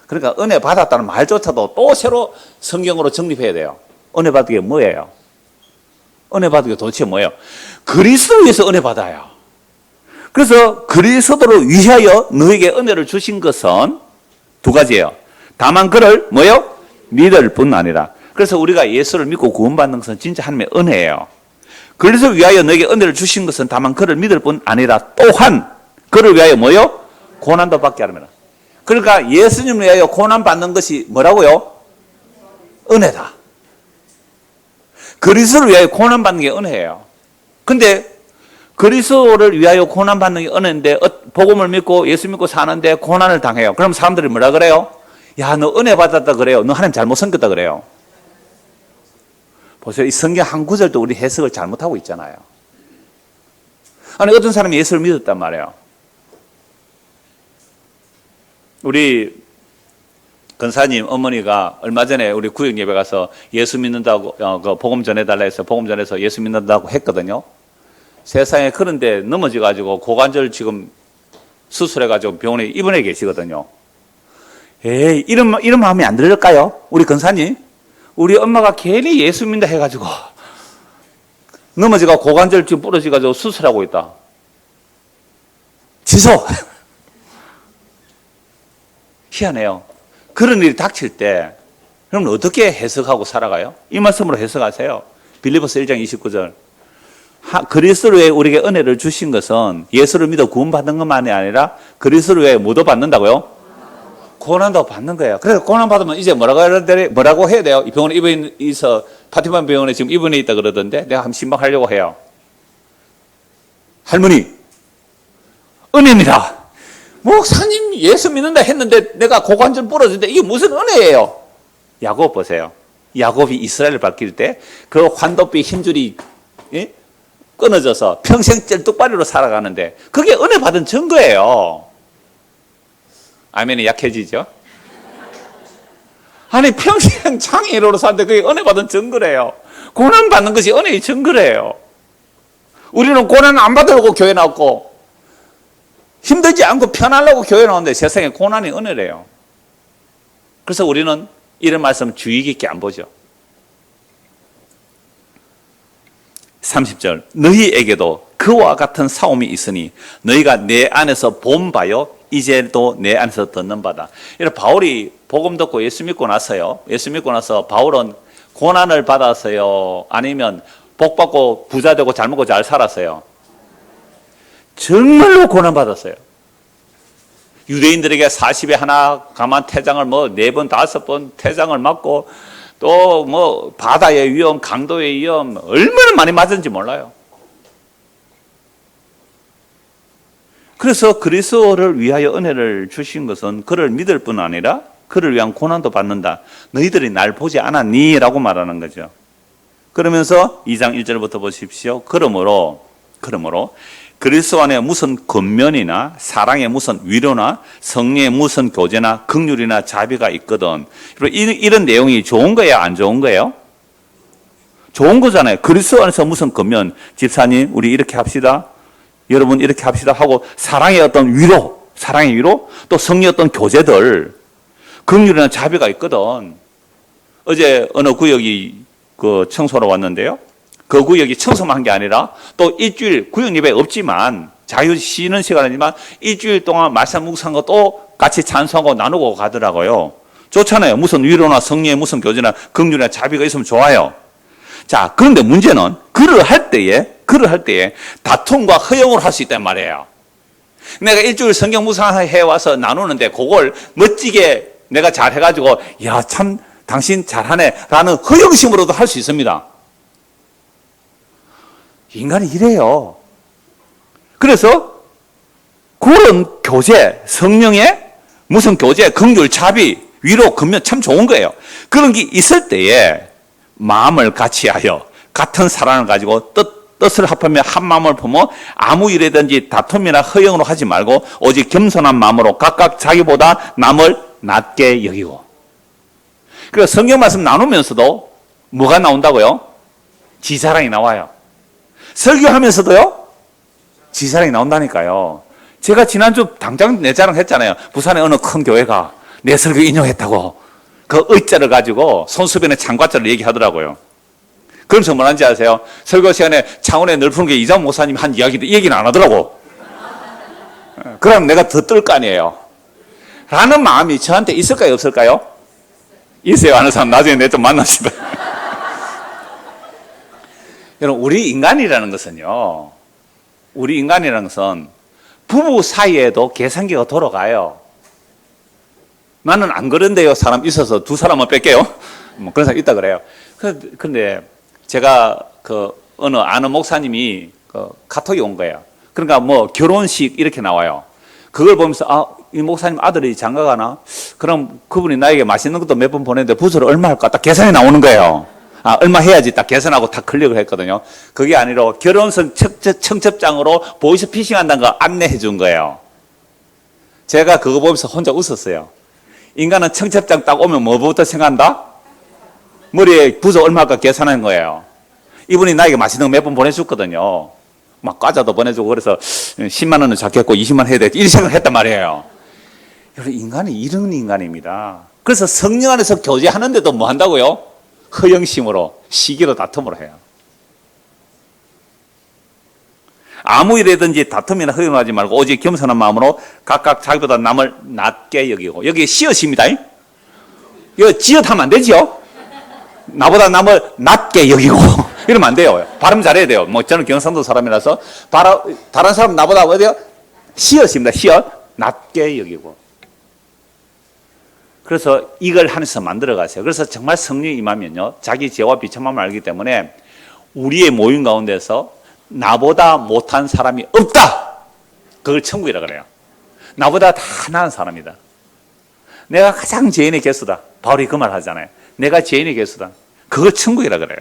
A: 그러니까 은혜 받았다는 말조차도 또 새로 성경으로 정립해야 돼요. 은혜 받은 게 뭐예요? 은혜 받은 게 도대체 뭐예요? 그리스도를 위해서 은혜 받아요. 그래서 그리스도를 위하여 너에게 은혜를 주신 것은 두 가지예요. 다만 그를 뭐예요? 믿을 뿐 아니라. 그래서 우리가 예수를 믿고 구원받는 것은 진짜 하나님의 은혜예요. 그리스도를 위하여 너에게 은혜를 주신 것은 다만 그를 믿을 뿐 아니라 또한 그를 위하여 뭐예요? 고난도 받게 하랍니다. 그러니까 예수님을 위하여 고난 받는 것이 뭐라고요? 은혜다. 그리스도를 위하여 고난 받는 게 은혜예요. 근데 그리스도를 위하여 고난 받는 게 은혜인데 복음을 믿고 예수 믿고 사는데 고난을 당해요. 그럼 사람들이 뭐라 그래요? 야, 너 은혜 받았다 그래요. 너 하나님 잘못 섬겼다 그래요. 보세요. 이 성경 한 구절도 우리 해석을 잘못하고 있잖아요. 아니 어떤 사람이 예수를 믿었단 말이에요. 우리 권사님 어머니가 얼마 전에 우리 구역 예배 가서 예수 믿는다고 그 복음 전해달라 해서 복음 전해서 예수 믿는다고 했거든요. 세상에 그런데 넘어져 가지고 고관절 지금 수술해 가지고 병원에 입원해 계시거든요. 에이, 이런 마음이 안 들을까요? 우리 권사님, 우리 엄마가 괜히 예수 믿는다 해 가지고 넘어져가 고관절 지금 부러져 가지고 수술하고 있다. 취소. 희한해요. 그런 일이 닥칠 때 그러면 어떻게 해석하고 살아가요? 이 말씀으로 해석하세요. 빌립보서 1장 29절. 그리스도를 위해 우리에게 은혜를 주신 것은 예수를 믿어 구원받는 것만이 아니라 그리스도를 위해 뭐도 받는다고요? 고난도 받는 거예요. 그래서 고난 받으면 이제 뭐라고 해야 돼요? 이 병원에 입원해 있어, 파티만 병원에 지금 입원해 있다 그러던데 내가 한번 신방하려고 해요. 할머니, 은혜입니다. 목사님 예수 믿는다 했는데 내가 고관절 부러졌는데 이게 무슨 은혜예요? 야곱 보세요. 야곱이 이스라엘을 밝힐 때 그 환도비 힘줄이 끊어져서 평생 쩔뚝발이로 살아가는데 그게 은혜 받은 증거예요. 아멘이 약해지죠? 아니 평생 장애인으로 사는데 그게 은혜 받은 증거래요. 고난 받는 것이 은혜의 증거래요. 우리는 고난 안 받으려고 교회 나왔고 힘들지 않고 편하려고 교회 나오는데 세상에 고난이 은혜래요. 그래서 우리는 이런 말씀 주의 깊게 안 보죠. 30절. 너희에게도 그와 같은 싸움이 있으니 너희가 내 안에서 본 바요 이제도 내 안에서 듣는 바다. 이런 바울이 복음 듣고 예수 믿고 나서요. 예수 믿고 나서 바울은 고난을 받았어요? 아니면 복 받고 부자 되고 잘 먹고 잘 살았어요? 정말로 고난받았어요. 유대인들에게 40에 하나 가만 태장을 뭐 4번, 5번 태장을 맞고 또 뭐 바다의 위험, 강도의 위험 얼마나 많이 맞은지 몰라요. 그래서 그리스도를 위하여 은혜를 주신 것은 그를 믿을 뿐 아니라 그를 위한 고난도 받는다. 너희들이 날 보지 않았니? 라고 말하는 거죠. 그러면서 2장 1절부터 보십시오. 그러므로 그리스도 안에 무슨 권면이나 사랑의 무슨 위로나 성령의 무슨 교제나 긍휼이나 자비가 있거든. 이런 내용이 좋은 거예요? 안 좋은 거예요? 좋은 거잖아요. 그리스도 안에서 무슨 권면, 집사님 우리 이렇게 합시다. 여러분 이렇게 합시다 하고 사랑의 어떤 위로, 또 성령의 어떤 교제들, 긍휼이나 자비가 있거든. 어제 어느 구역이 그 청소로 왔는데요. 그 구역이 청소만 한 게 아니라 또 일주일 구역 예배 없지만 자유 쉬는 시간이지만 일주일 동안 말씀 묵상하고 또 같이 찬송하고 나누고 가더라고요. 좋잖아요. 무슨 위로나 성령의 무슨 교제나 긍휼이나 자비가 있으면 좋아요. 자, 그런데 문제는 글을 할 때에 다툼과 허용을 할 수 있단 말이에요. 내가 일주일 성경 묵상해 와서 나누는데 그걸 멋지게 내가 잘 해가지고 야, 참 당신 잘하네 라는 허영심으로도 할 수 있습니다. 인간이 이래요. 그래서 그런 교제, 성령의 무슨 교제, 긍휼, 자비, 위로, 근면 참 좋은 거예요. 그런 게 있을 때에 마음을 같이하여 같은 사랑을 가지고 뜻을 합하며 한 마음을 품어 아무 일이든지 다툼이나 허영으로 하지 말고 오직 겸손한 마음으로 각각 자기보다 남을 낮게 여기고. 그래서 성경 말씀 나누면서도 뭐가 나온다고요? 지사랑이 나와요. 설교하면서도요? 지사랑이 나온다니까요. 제가 지난주 당장 내 자랑 했잖아요. 부산의 어느 큰 교회가 내 설교 인용했다고. 그 의자를 가지고 손수변의 창과자를 얘기하더라고요. 그러면서 뭐라는지 아세요? 설교 시간에 창원의 넓은 게 이장 목사님이 한 이야기도 얘기는 안 하더라고. 그럼 내가 더 뜰 거 아니에요. 라는 마음이 저한테 있을까요? 없을까요? 있어요. 하는 사람 나중에 내 좀 만납시다. 여러분, 우리 인간이라는 것은 부부 사이에도 계산기가 돌아가요. 나는 안 그런데요. 사람 있어서 두 사람만 뺄게요. 뭐 그런 사람 있다 그래요. 근데 제가 어느 아는 목사님이 카톡이 온 거예요. 그러니까 뭐 결혼식 이렇게 나와요. 그걸 보면서 이 목사님 아들이 장가 가나? 그럼 그분이 나에게 맛있는 것도 몇 번 보냈는데 부서를 얼마 할까? 딱 계산이 나오는 거예요. 얼마 해야지 딱 계산하고 딱 클릭을 했거든요. 그게 아니라 결혼식 청첩장으로 보이스피싱 한다는 거 안내해 준 거예요. 제가 그거 보면서 혼자 웃었어요. 인간은 청첩장 딱 오면 뭐부터 생각한다? 머리에 부서 얼마 할까 계산하는 거예요. 이분이 나에게 맛있는 거 몇 번 보내줬거든요. 막 과자도 보내주고 그래서 10만 원은 잡겠고 20만 원 해야 돼. 이런 생각을 했단 말이에요. 여러분, 인간이 이런 인간입니다. 그래서 성령 안에서 교제하는데도 뭐 한다고요? 허영심으로, 시기로, 다툼으로 해요. 아무 일이든지 다툼이나 허용하지 말고 오직 겸손한 마음으로 각각 자기보다 남을 낮게 여기고. 여기 시옷입니다. 이거 지읒하면 안 되죠? 나보다 남을 낮게 여기고. 이러면 안 돼요. 발음 잘해야 돼요. 뭐 저는 경상도 사람이라서 다른 사람 나보다 어디요? 시옷입니다. 시옷. 낮게 여기고. 그래서 이걸 하면서 만들어 가세요. 그래서 정말 성령이 임하면요, 자기 죄와 비참함을 알기 때문에 우리의 모임 가운데서 나보다 못한 사람이 없다. 그걸 천국이라 그래요. 나보다 다 나은 사람이다. 내가 가장 죄인의 개수다. 바울이 그 말 하잖아요. 내가 죄인의 개수다. 그걸 천국이라 그래요.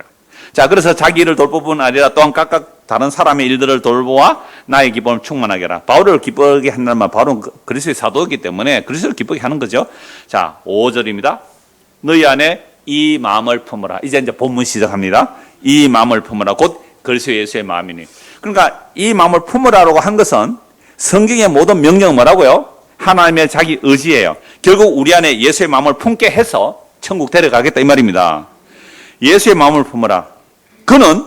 A: 자, 그래서 자기 일을 돌볼 뿐 아니라 또한 각각 다른 사람의 일들을 돌보아 나의 기쁨을 충만하게 하라. 바울을 기쁘게 한다는 말, 바울은 그리스도의 사도이기 때문에 그리스도를 기쁘게 하는 거죠. 자, 5절입니다. 너희 안에 이 마음을 품으라. 이제 본문 시작합니다. 이 마음을 품으라. 곧 그리스도 예수의 마음이니. 그러니까 이 마음을 품으라고 한 것은 성경의 모든 명령은 뭐라고요? 하나님의 자기 의지예요. 결국 우리 안에 예수의 마음을 품게 해서 천국 데려가겠다 이 말입니다. 예수의 마음을 품으라. 그는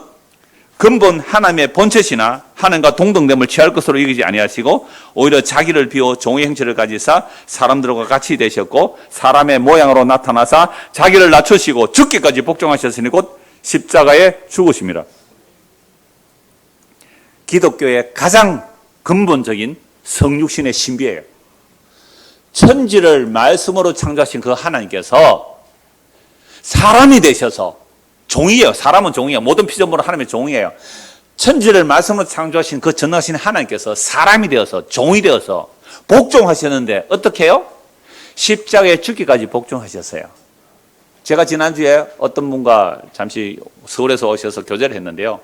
A: 근본 하나님의 본체시나 하나님과 동등됨을 취할 것으로 여기지 아니하시고 오히려 자기를 비워 종의 형체를 가지사 사람들과 같이 되셨고 사람의 모양으로 나타나사 자기를 낮추시고 죽기까지 복종하셨으니 곧 십자가에 죽으심이라. 기독교의 가장 근본적인 성육신의 신비예요. 천지를 말씀으로 창조하신 그 하나님께서 사람이 되셔서 종이에요. 사람은 종이에요. 모든 피조물은 하나님의 종이에요. 천지를 말씀으로 창조하신 그 전능하신 하나님께서 사람이 되어서 종이 되어서 복종하셨는데 어떻게 해요? 십자가에 죽기까지 복종하셨어요. 제가 지난주에 어떤 분과 잠시 서울에서 오셔서 교제를 했는데요.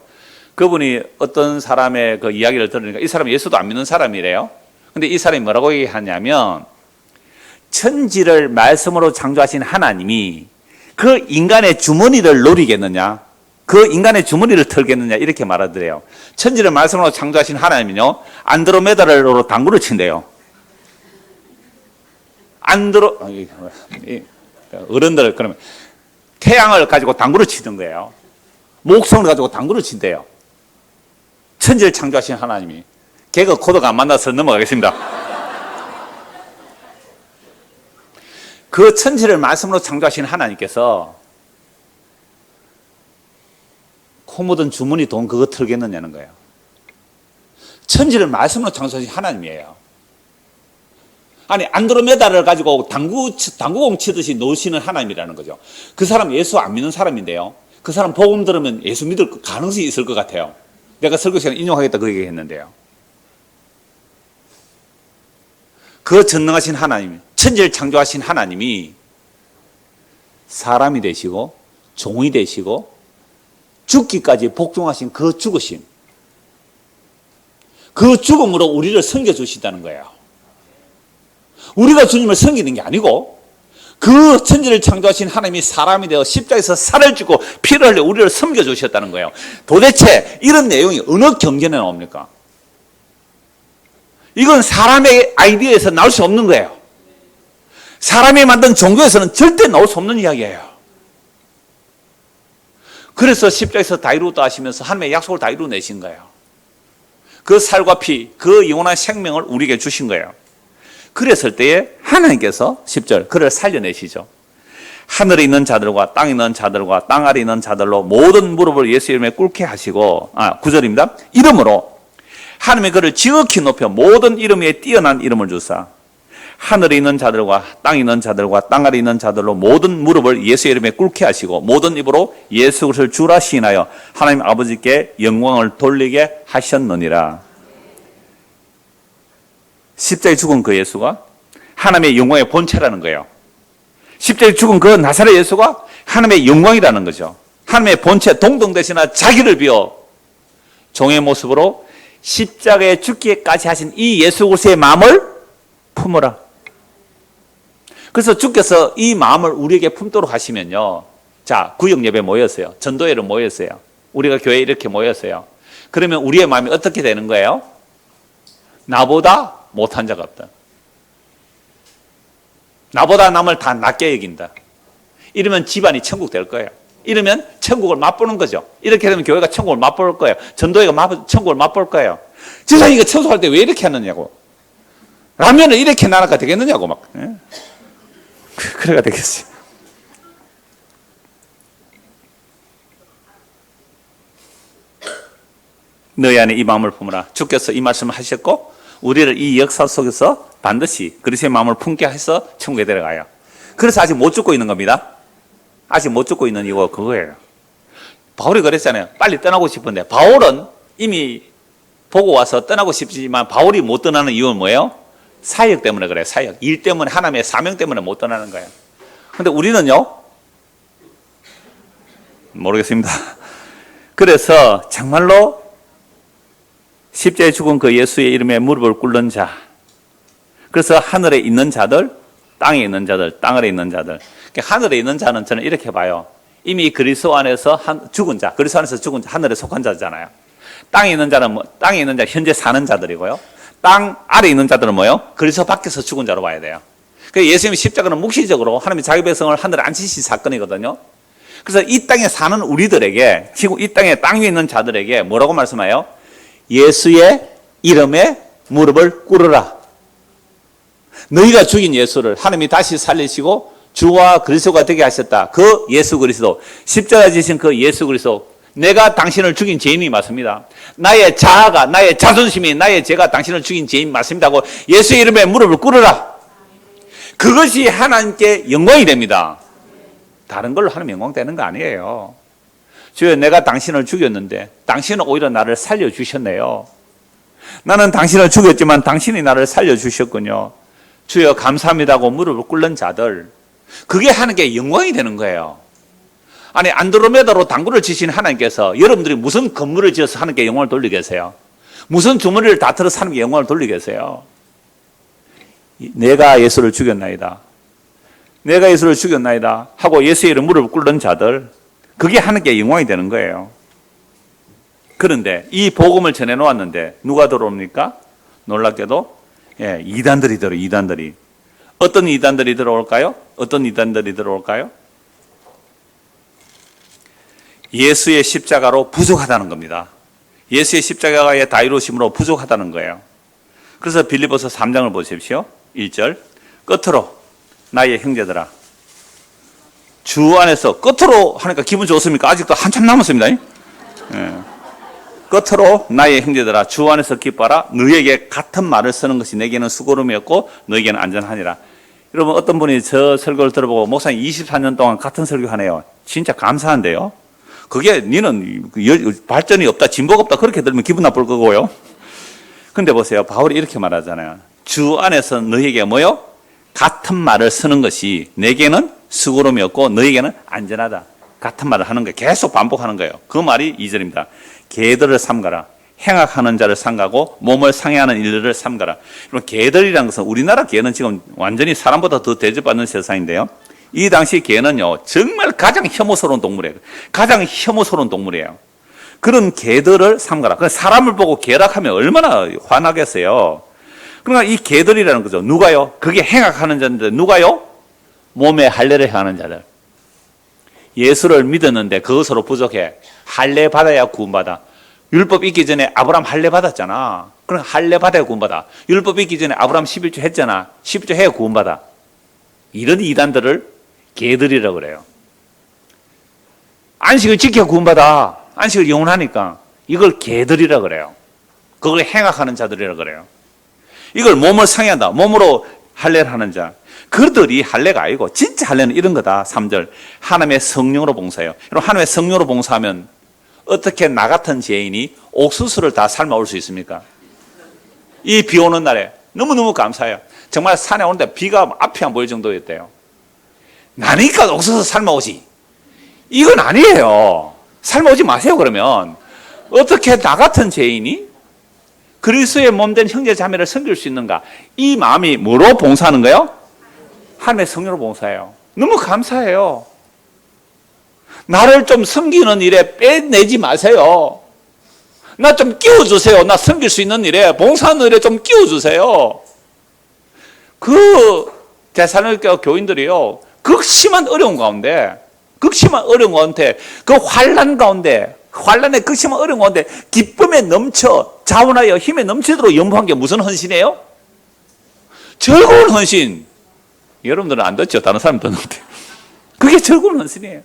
A: 그분이 어떤 사람의 그 이야기를 들으니까 이 사람이 예수도 안 믿는 사람이래요. 근데 이 사람이 뭐라고 얘기하냐면 천지를 말씀으로 창조하신 하나님이 그 인간의 주머니를 노리겠느냐, 그 인간의 주머니를 털겠느냐 이렇게 말하더래요. 천지를 말씀으로 창조하신 하나님은요 안드로메다로 당구를 친대요. 어른들 그러면 태양을 가지고 당구를 치는 거예요. 목성을 가지고 당구를 친대요. 천지를 창조하신 하나님이. 개그 코드가 안 만나서 넘어가겠습니다. 그 천지를 말씀으로 창조하신 하나님께서 코 묻은 주머니 돈 그거 털겠느냐는 거예요. 천지를 말씀으로 창조하신 하나님이에요. 아니 안드로메다를 가지고 당구공 치듯이 노시는 하나님이라는 거죠. 그 사람 예수 안 믿는 사람인데요. 그 사람 복음 들으면 예수 믿을 가능성이 있을 것 같아요. 내가 설교 시간에 인용하겠다 그 얘기했는데요. 그 전능하신 하나님, 천지를 창조하신 하나님이 사람이 되시고 종이 되시고 죽기까지 복종하신 그 죽으심, 그 죽음으로 우리를 섬겨주시다는 거예요. 우리가 주님을 섬기는 게 아니고 그 천지를 창조하신 하나님이 사람이 되어 십자가에서 살을 주고 피를 흘려 우리를 섬겨주셨다는 거예요. 도대체 이런 내용이 어느 경전에 나옵니까? 이건 사람의 아이디어에서 나올 수 없는 거예요. 사람이 만든 종교에서는 절대 나올 수 없는 이야기예요. 그래서 십자가에서 다 이루었다 하시면서 하나님의 약속을 다 이루어내신 거예요. 그 살과 피, 그 영원한 생명을 우리에게 주신 거예요. 그랬을 때에 하나님께서 10절 그를 살려내시죠. 하늘에 있는 자들과 땅에 있는 자들과 땅 아래 있는 자들로 모든 무릎을 예수 이름에 꿇게 하시고 9절입니다. 이름으로 하나님의 그를 지극히 높여 모든 이름 위에 뛰어난 이름을 주사 하늘에 있는 자들과 땅에 있는 자들과 땅 아래 있는 자들로 모든 무릎을 예수 이름에 꿇게 하시고 모든 입으로 예수 그리스도를 주라 시인하여 하나님 아버지께 영광을 돌리게 하셨느니라. 십자가에 죽은 그 예수가 하나님의 영광의 본체라는 거예요. 십자가에 죽은 그 나사렛 예수가 하나님의 영광이라는 거죠. 하나님의 본체 동등되시나 자기를 비워 종의 모습으로 십자가에 죽기까지 하신 이 예수 그리스도의 마음을 품어라. 그래서 주께서 이 마음을 우리에게 품도록 하시면요. 자, 구역 예배 모였어요. 전도회를 모였어요. 우리가 교회에 이렇게 모였어요. 그러면 우리의 마음이 어떻게 되는 거예요? 나보다 못한 자가 없다. 나보다 남을 다 낮게 여긴다. 이러면 집안이 천국 될 거예요. 이러면 천국을 맛보는 거죠. 이렇게 되면 교회가 천국을 맛볼 거예요. 전도회가 천국을 맛볼 거예요. 지사님 이거 청소할 때 왜 이렇게 하느냐고. 라면을 이렇게 나눠가 되겠느냐고 막. 그래가 되겠어요. 너희 안에 이 마음을 품으라. 주께서 이 말씀을 하셨고 우리를 이 역사 속에서 반드시 그리스도의 마음을 품게 해서 천국에 데려가요. 그래서 아직 못 죽고 있는 겁니다. 아직 못 죽고 있는 이유가 그거예요. 바울이 그랬잖아요. 빨리 떠나고 싶은데 바울은 이미 보고 와서 떠나고 싶지만 바울이 못 떠나는 이유는 뭐예요? 사역 때문에 그래요. 사역. 일 때문에 하나님의 사명 때문에 못 떠나는 거예요. 근데 우리는요? 모르겠습니다. 그래서 정말로 십자가에 죽은 그 예수의 이름에 무릎을 꿇는 자. 그래서 하늘에 있는 자들, 땅에 있는 자들, 땅 아래 있는 자들. 하늘에 있는 자는 저는 이렇게 봐요. 이미 그리스도 안에서 죽은 자, 그리스도 안에서 죽은 자, 하늘에 속한 자잖아요. 땅에 있는 자는 땅에 있는 자 현재 사는 자들이고요. 땅 아래 있는 자들은 뭐예요? 그리스도 밖에서 죽은 자로 봐야 돼요. 그래서 예수님의 십자가는 묵시적으로 하나님의 자기 백성을 하늘에 앉히신 사건이거든요. 그래서 이 땅에 사는 우리들에게, 지금 이 땅에 땅 위에 있는 자들에게 뭐라고 말씀해요? 예수의 이름에 무릎을 꿇으라. 너희가 죽인 예수를 하나님이 다시 살리시고 주와 그리스도가 되게 하셨다. 그 예수 그리스도, 십자가 지신 그 예수 그리스도, 내가 당신을 죽인 죄인이 맞습니다. 나의 자아가, 나의 자존심이, 나의 죄가 당신을 죽인 죄인 맞습니다 하고 예수의 이름에 무릎을 꿇으라. 그것이 하나님께 영광이 됩니다. 다른 걸로 하나님 영광 되는 거 아니에요. 주여 내가 당신을 죽였는데 당신은 오히려 나를 살려주셨네요. 나는 당신을 죽였지만 당신이 나를 살려주셨군요. 주여 감사합니다고 무릎을 꿇는 자들, 그게 하나님께 영광이 되는 거예요. 아니 안드로메다로 당구를 치신 하나님께서 여러분들이 무슨 건물을 지어서 하나님께 영광을 돌리겠어요? 무슨 주머니를 다 털어서 하나님께 영광을 돌리겠어요? 내가 예수를 죽였나이다, 내가 예수를 죽였나이다 하고 예수의 이름 무릎을 꿇는 자들, 그게 하나님께 영광이 되는 거예요. 그런데 이 복음을 전해놓았는데 누가 들어옵니까? 놀랍게도 이단들이 들어요. 이단들이. 어떤 이단들이 들어올까요? 어떤 이단들이 들어올까요? 예수의 십자가로 부족하다는 겁니다. 예수의 십자가의 다 이루심으로 부족하다는 거예요. 그래서 빌립보서 3장을 보십시오. 1절. 끝으로 나의 형제들아, 주 안에서, 끝으로 하니까 기분 좋습니까? 아직도 한참 남았습니다. 끝으로 나의 형제들아, 주 안에서 기뻐하라. 너에게 같은 말을 쓰는 것이 내게는 수고름이었고 너에게는 안전하니라. 여러분, 어떤 분이 저 설교를 들어보고 목사님 24년 동안 같은 설교하네요. 진짜 감사한데요. 그게 니는 발전이 없다, 진보가 없다 그렇게 들으면 기분 나쁠 거고요. 근데 보세요, 바울이 이렇게 말하잖아요. 주 안에서 너에게 뭐요? 같은 말을 쓰는 것이 내게는 수고름이었고 너에게는 안전하다. 같은 말을 하는 거예요. 계속 반복하는 거예요. 그 말이 2절입니다. 개들을 삼가라. 행악하는 자를 삼가고 몸을 상해하는 일들을 삼가라. 그럼 개들이라는 것은, 우리나라 개는 지금 완전히 사람보다 더 대접받는 세상인데요. 이 당시 개는요, 정말 가장 혐오스러운 동물이에요. 가장 혐오스러운 동물이에요. 그런 개들을 삼가라. 사람을 보고 개락하면 얼마나 화나겠어요. 그러니까 이 개들이라는 거죠. 누가요? 그게 행악하는 자인데 누가요? 몸에 할례를 행하는 자들. 예수를 믿었는데 그것으로 부족해. 할례 받아야 구원받아. 율법 있기 전에 아브라함 할례 받았잖아. 그럼 할례 받아야 구원받아. 율법 있기 전에 아브라함 11조 했잖아. 11조 해야 구원받아. 이런 이단들을 개들이라고 그래요. 안식을 지켜 구원받아. 안식을 영원하니까. 이걸 개들이라고 그래요. 그걸 행악하는 자들이라고 그래요. 이걸 몸을 상해한다. 몸으로 할례를 하는 자. 그들이 할례가 아니고 진짜 할례는 이런 거다. 3절. 하나님의 성령으로 봉사해요. 여러분, 하나님의 성령으로 봉사하면 어떻게 나 같은 죄인이 옥수수를 다 삶아올 수 있습니까? 이 비 오는 날에 너무너무 감사해요. 정말 산에 오는데 비가 앞이 안 보일 정도였대요. 나니까 옥수수 삶아오지. 이건 아니에요. 삶아오지 마세요. 그러면 어떻게 나 같은 죄인이 그리스도의 몸된 형제 자매를 섬길 수 있는가? 이 마음이 뭐로 봉사하는 거예요? 하나님의 성령으로 봉사해요. 너무 감사해요. 나를 좀 섬기는 일에 빼내지 마세요. 나 좀 끼워주세요. 나 섬길 수 있는 일에, 봉사하는 일에 좀 끼워주세요. 그 데살로니가 교인들이요, 극심한 어려운 가운데, 그 환난 가운데, 환난의 극심한 어려운 가운데 기쁨에 넘쳐 자원하여 힘에 넘치도록 연보한 게 무슨 헌신이에요? 즐거운 헌신. 여러분들은 안 듣죠? 다른 사람 듣는데. 그게 즐거운 헌신이에요.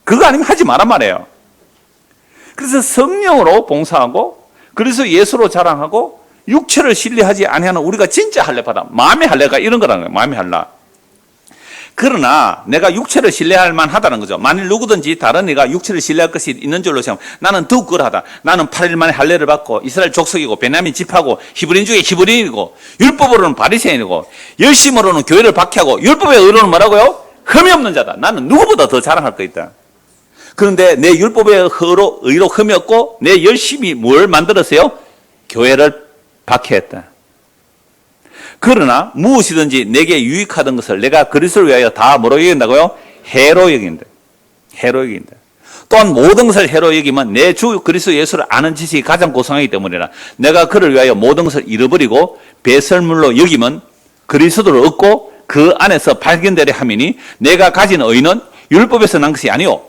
A: 그거 아니면 하지 말란 말이에요. 그래서 성령으로 봉사하고, 그래서 예수로 자랑하고, 육체를 신뢰하지 아니하는 우리가 진짜 할례받아. 마음의 할례가 이런 거라는 거예요. 마음의 할례. 그러나 내가 육체를 신뢰할 만하다는 거죠. 만일 누구든지 다른 이가 육체를 신뢰할 것이 있는 줄로 생각하면 나는 더욱 그러하다. 나는 8일 만에 할례를 받고 이스라엘 족속이고 베냐민 집하고 히브리인 중에 히브리인이고 율법으로는 바리새인이고 열심으로는 교회를 박해하고 율법의 의로는 뭐라고요? 흠이 없는 자다. 나는 누구보다 더 자랑할 거 있다. 그런데 내 율법의 의로 흠이 없고 내 열심이 뭘 만들었어요? 교회를 박해했다. 그러나 무엇이든지 내게 유익하던 것을 내가 그리스도를 위하여 다 뭐로 여긴다고요? 해로 여긴다. 해로 여긴다. 또한 모든 것을 해로 여기면 내 주 그리스도 예수를 아는 지식이 가장 고상하기 때문이라. 내가 그를 위하여 모든 것을 잃어버리고 배설물로 여기면 그리스도를 얻고 그 안에서 발견되려 함이니 내가 가진 의는 율법에서 난 것이 아니오.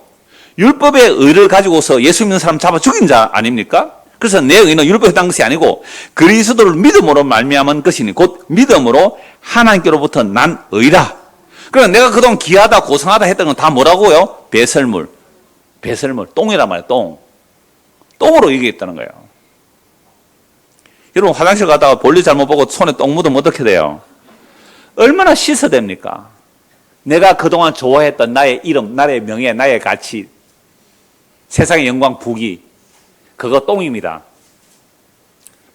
A: 율법의 의를 가지고서 예수 믿는 사람 잡아 죽인 자 아닙니까? 그래서 내 의는 율법에 난 것이 아니고 그리스도를 믿음으로 말미암은 것이니 곧 믿음으로 하나님께로부터 난 의라. 그러니까 내가 그동안 귀하다 고상하다 했던 건 다 뭐라고요? 배설물. 똥이란 말이에요. 똥으로 얘기했다는 거예요. 여러분 화장실 가다가 볼일 잘못 보고 손에 똥 묻으면 어떻게 돼요? 얼마나 씻어야 됩니까? 내가 그동안 좋아했던 나의 이름, 나의 명예, 나의 가치, 세상의 영광 부귀, 그거 똥입니다.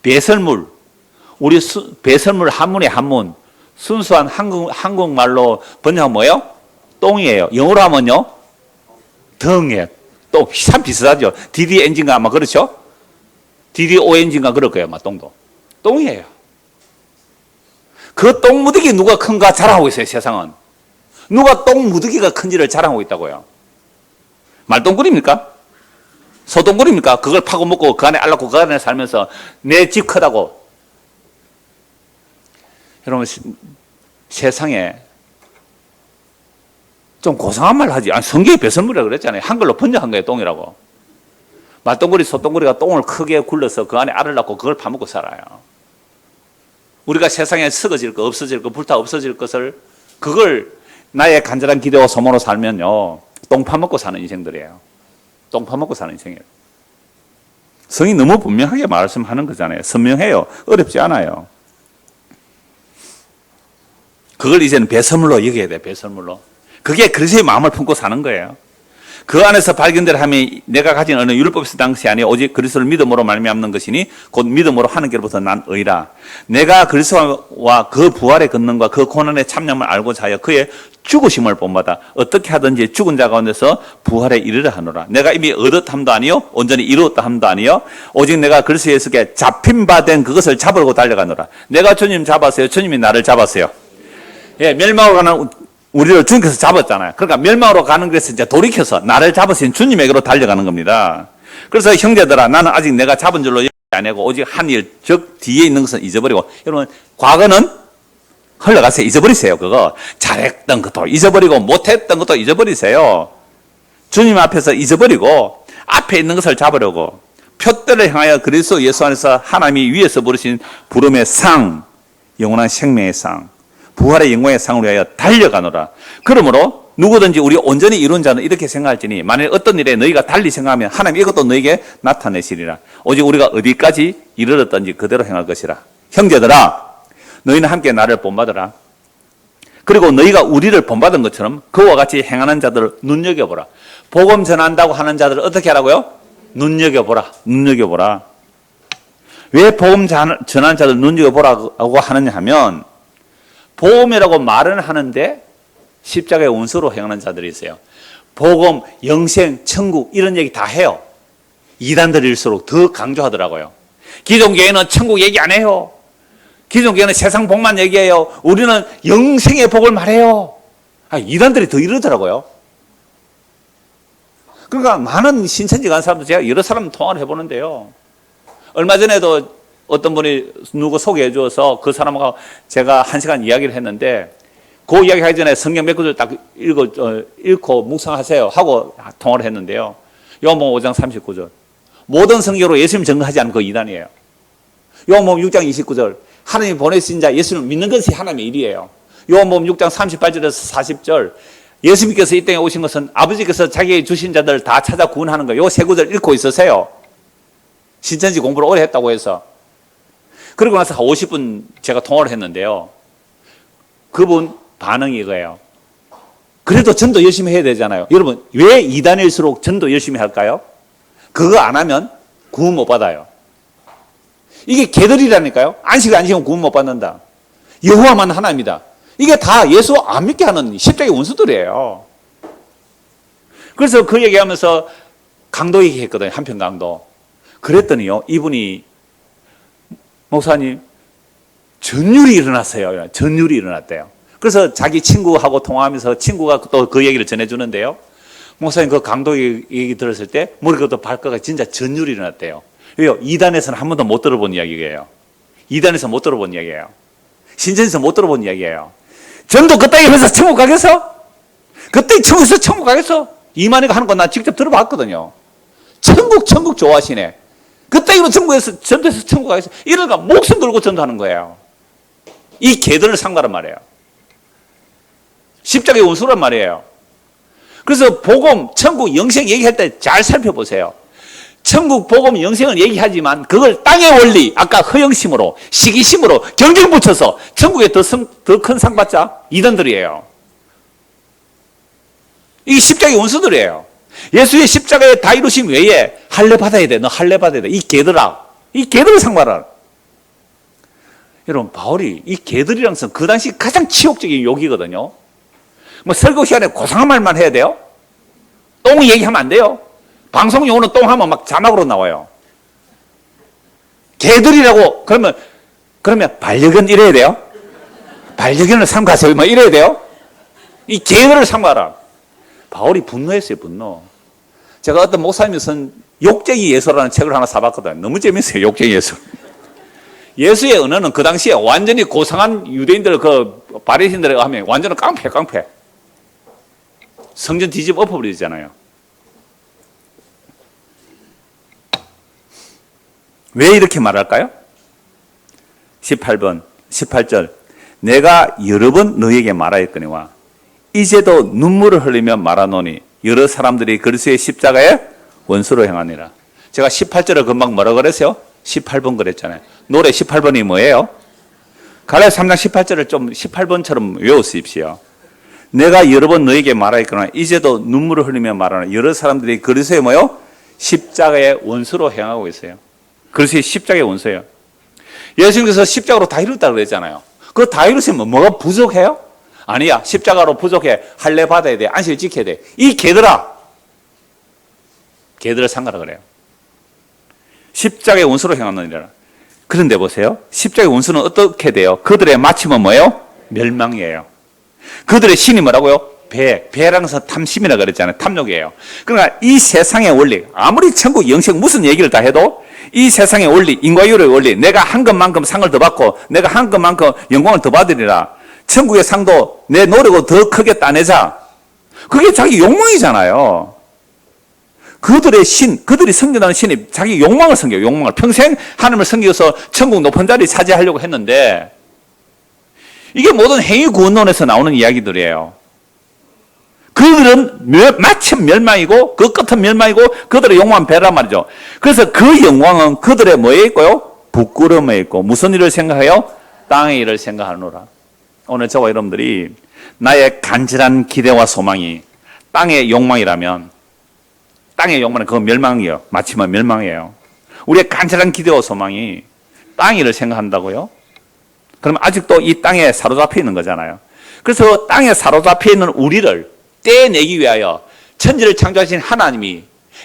A: 배설물, 배설물 한문의 한문, 순수한 한국말로 번역하면 뭐예요? 똥이에요. 영어로 하면요? 덩이에요. 똥, 참 비슷하죠. DDNG인가 아마 그렇죠? DDONG인가 그럴 거예요, 아마 똥도. 똥이에요. 그 똥무더기 누가 큰가 자랑하고 있어요, 세상은. 누가 똥무더기가 큰지를 자랑하고 있다고요. 말똥꾸리입니까? 소똥꾸리입니까? 그걸 파고 먹고 그 안에 알라고 그 안에 살면서 내 집 크다고. 여러분, 세상에 좀 고상한 말 하지. 아니, 성경에 배설물이라고 그랬잖아요. 한글로 번역한 거예요, 똥이라고. 말똥꾸리, 소똥꾸리가 똥을 크게 굴러서 그 안에 알을 낳고 그걸 파먹고 살아요. 우리가 세상에 썩어질 것, 없어질 것, 불타 없어질 것을 그걸 나의 간절한 기대와 소망으로 살면요, 똥 파먹고 사는 인생들이에요. 똥 파먹고 사는 인생이에요. 성이 너무 분명하게 말씀하는 거잖아요. 선명해요. 어렵지 않아요. 그걸 이제는 배설물로 여겨야 돼요. 배설물로. 그게 그리스도의 마음을 품고 사는 거예요. 그 안에서 발견될 함이 내가 가진 어느 율법에서 당시 아니 오직 그리스도를 믿음으로 말미암는 것이니 곧 믿음으로 하는 길로부터 난 의라. 내가 그리스도와 그 부활의 권능과 그 고난의 참념을 알고자 하여 그의 죽으심을 본받아 어떻게 하든지 죽은 자 가운데서 부활에 이르려 하노라. 내가 이미 얻었함도 아니요 온전히 이루었다 함도 아니요 오직 내가 그리스도 예수께 잡힌 바 된 그것을 잡으려고 달려가노라. 내가 주님 잡았어요. 주님이 나를 잡았어요. 예, 멸망으로 가는 우리를 주님께서 잡았잖아요. 그러니까 멸망으로 가는 것에서 이제 돌이켜서 나를 잡으신 주님에게로 달려가는 겁니다. 그래서 형제들아, 나는 아직 내가 잡은 줄로 아니고 오직 한 일, 즉 뒤에 있는 것은 잊어버리고. 여러분, 과거는 흘러가세요. 잊어버리세요. 그거 잘했던 것도 잊어버리고 못했던 것도 잊어버리세요. 주님 앞에서 잊어버리고 앞에 있는 것을 잡으려고 표대를 향하여 그리스도 예수 안에서 하나님이 위에서 부르신 부름의 상, 영원한 생명의 상, 부활의 영광의 상을 위하여 달려가노라. 그러므로 누구든지 우리 온전히 이룬 자는 이렇게 생각할지니 만일 어떤 일에 너희가 달리 생각하면 하나님 이것도 너희에게 나타내시리라. 오직 우리가 어디까지 이르렀든지 그대로 행할 것이라. 형제들아, 너희는 함께 나를 본받으라. 그리고 너희가 우리를 본받은 것처럼 그와 같이 행하는 자들을 눈여겨보라. 복음 전한다고 하는 자들을 어떻게 하라고요? 눈여겨보라. 눈여겨보라. 왜 복음 전하는 자들을 눈여겨보라고 하느냐 하면 복음이라고 말은 하는데 십자가의 원수로 행하는 자들이 있어요. 복음, 영생, 천국 이런 얘기 다 해요. 이단들일수록 더 강조하더라고요. 기존 교회는 천국 얘기 안 해요. 기존 교회는 세상 복만 얘기해요. 우리는 영생의 복을 말해요. 이단들이 더 이러더라고요. 그러니까 많은 신천지 간 사람들 제가 여러 사람 통화를 해보는데요. 얼마 전에도 어떤 분이 누구 소개해 주어서 그 사람하고 제가 1시간 이야기를 했는데 그 이야기 하기 전에 성경 몇 구절 딱 읽고 묵상하세요 하고 통화를 했는데요. 요한복음 5장 39절. 모든 성경으로 예수님 증거하지 않은 그 이단이에요. 요한복음 6장 29절. 하나님이 보내신 자 예수님을 믿는 것이 하나님의 일이에요. 요한복음 6장 38절에서 40절. 예수님께서 이 땅에 오신 것은 아버지께서 자기에게 주신 자들 다 찾아 구원하는 거예요. 요 세 구절 읽고 있으세요. 신천지 공부를 오래 했다고 해서. 그리고 나서 한 50분 제가 통화를 했는데요. 그분 반응이 이거예요. 그래도 전도 열심히 해야 되잖아요. 여러분, 왜 이단일수록 전도 열심히 할까요? 그거 안 하면 구원 못 받아요. 이게 개들이라니까요. 안식은 구원 못 받는다. 여호와만 하나입니다. 이게 다 예수 안 믿게 하는 십자가의 원수들이에요. 그래서 그 얘기하면서 강도 얘기했거든요. 한편 강도. 그랬더니요, 이분이 목사님, 전율이 일어났어요. 전율이 일어났대요. 그래서 자기 친구하고 통화하면서 친구가 또 그 얘기를 전해주는데요. 목사님, 그 강도 얘기 들었을 때 머리부터 발끝까지 진짜 전율이 일어났대요. 왜요? 이단에서는 한 번도 못 들어본 이야기예요. 이단에서 못 들어본 이야기예요. 신천에서 못 들어본 이야기예요. 전도 그따위 해서 천국 가겠어? 그따위 천국에서 천국 가겠어? 이만희가 하는 거 나 직접 들어봤거든요. 천국 좋아하시네. 그따위로 전도해서 천국 가겠어? 이러니까 목숨 걸고 전도하는 거예요. 이 개들을 상가란 말이에요. 십자가의 원수란 말이에요. 그래서 복음, 천국, 영생 얘기할 때 잘 살펴보세요. 천국, 복음, 영생을 얘기하지만 그걸 땅의 원리, 아까 허영심으로, 시기심으로 경쟁 붙여서 천국에 더 큰 상 받자? 이단들이에요. 이게 십자가의 원수들이에요. 예수의 십자가에 다 이루신 외에 할례 받아야 돼. 너 할례 받아야 돼. 이 개들아. 이 개들을 상발하라. 여러분, 바울이 이 개들이랑 선 그 당시 가장 치욕적인 욕이거든요. 뭐 설교 시간에 고상한 말만 해야 돼요? 똥 얘기하면 안 돼요. 방송 용어는 똥 하면 막 자막으로 나와요. 개들이라고 그러면 반려견 이래야 돼요? 반려견을 삼가세요. 뭐 이래야 돼요? 이 개들을 삼가라. 바울이 분노했어요, 분노. 제가 어떤 목사님이 쓴 욕쟁이 예수라는 책을 하나 사봤거든요. 너무 재밌어요, 욕쟁이 예수. 예수의 언어는 그 당시에 완전히 고상한 유대인들, 바리새인들 하면 완전히 깡패. 성전 뒤집어 엎어버리잖아요. 왜 이렇게 말할까요? 18절. 내가 여러 번 너에게 말하였거니와 이제도 눈물을 흘리며 말하노니 여러 사람들이 그리스도의 십자가에 원수로 행하니라. 제가 18절을 금방 뭐라 그랬어요? 18번 그랬잖아요. 노래 18번이 뭐예요? 갈라디아 3장 18절을 좀 18번처럼 외우십시오. 내가 여러 번 너에게 말하였거나 이제도 눈물을 흘리며 말하는 여러 사람들이 그리스도의 뭐요? 십자가의 원수로 행하고 있어요. 그리스도의 십자가의 원수예요. 예수님께서 십자가로 다 이뤘다고 그랬잖아요. 그거 다 이루시면 뭐가 부족해요? 아니야. 십자가로 부족해. 할례 받아야 돼. 안식을 지켜야 돼. 이 개들아. 개들을 상가라 그래요. 십자가의 원수로 행하느니라. 그런데 보세요. 십자가의 원수는 어떻게 돼요? 그들의 마침은 뭐예요? 멸망이에요. 그들의 신이 뭐라고요? 배라는 것은 탐심이라 그랬잖아요. 탐욕이에요. 그러니까 이 세상의 원리, 아무리 천국, 영생 무슨 얘기를 다 해도 이 세상의 원리, 인과율의 원리, 내가 한 것만큼 상을 더 받고 내가 한 것만큼 영광을 더 받으리라. 천국의 상도 내 노력으로 더 크게 따내자. 그게 자기 욕망이잖아요. 그들의 신, 그들이 섬겨나는 신이 자기 욕망을 섬겨요. 욕망을. 평생 하나님을 섬겨서 천국 높은 자리 차지하려고 했는데 이게 모든 행위구원론에서 나오는 이야기들이에요. 그들은 마침 멸망이고 그 끝은 멸망이고 그들의 영광은 배란 말이죠. 그래서 그 영광은 그들의 뭐에 있고요? 부끄러움에 있고 무슨 일을 생각해요? 땅의 일을 생각하노라. 오늘 저와 여러분들이 나의 간절한 기대와 소망이 땅의 욕망이라면 땅의 욕망은 그건 멸망이에요. 마침은 멸망이에요. 우리의 간절한 기대와 소망이 땅의 일을 생각한다고요? 그러면 아직도 이 땅에 사로잡혀 있는 거잖아요. 그래서 땅에 사로잡혀 있는 우리를 떼내기 위하여 천지를 창조하신 하나님이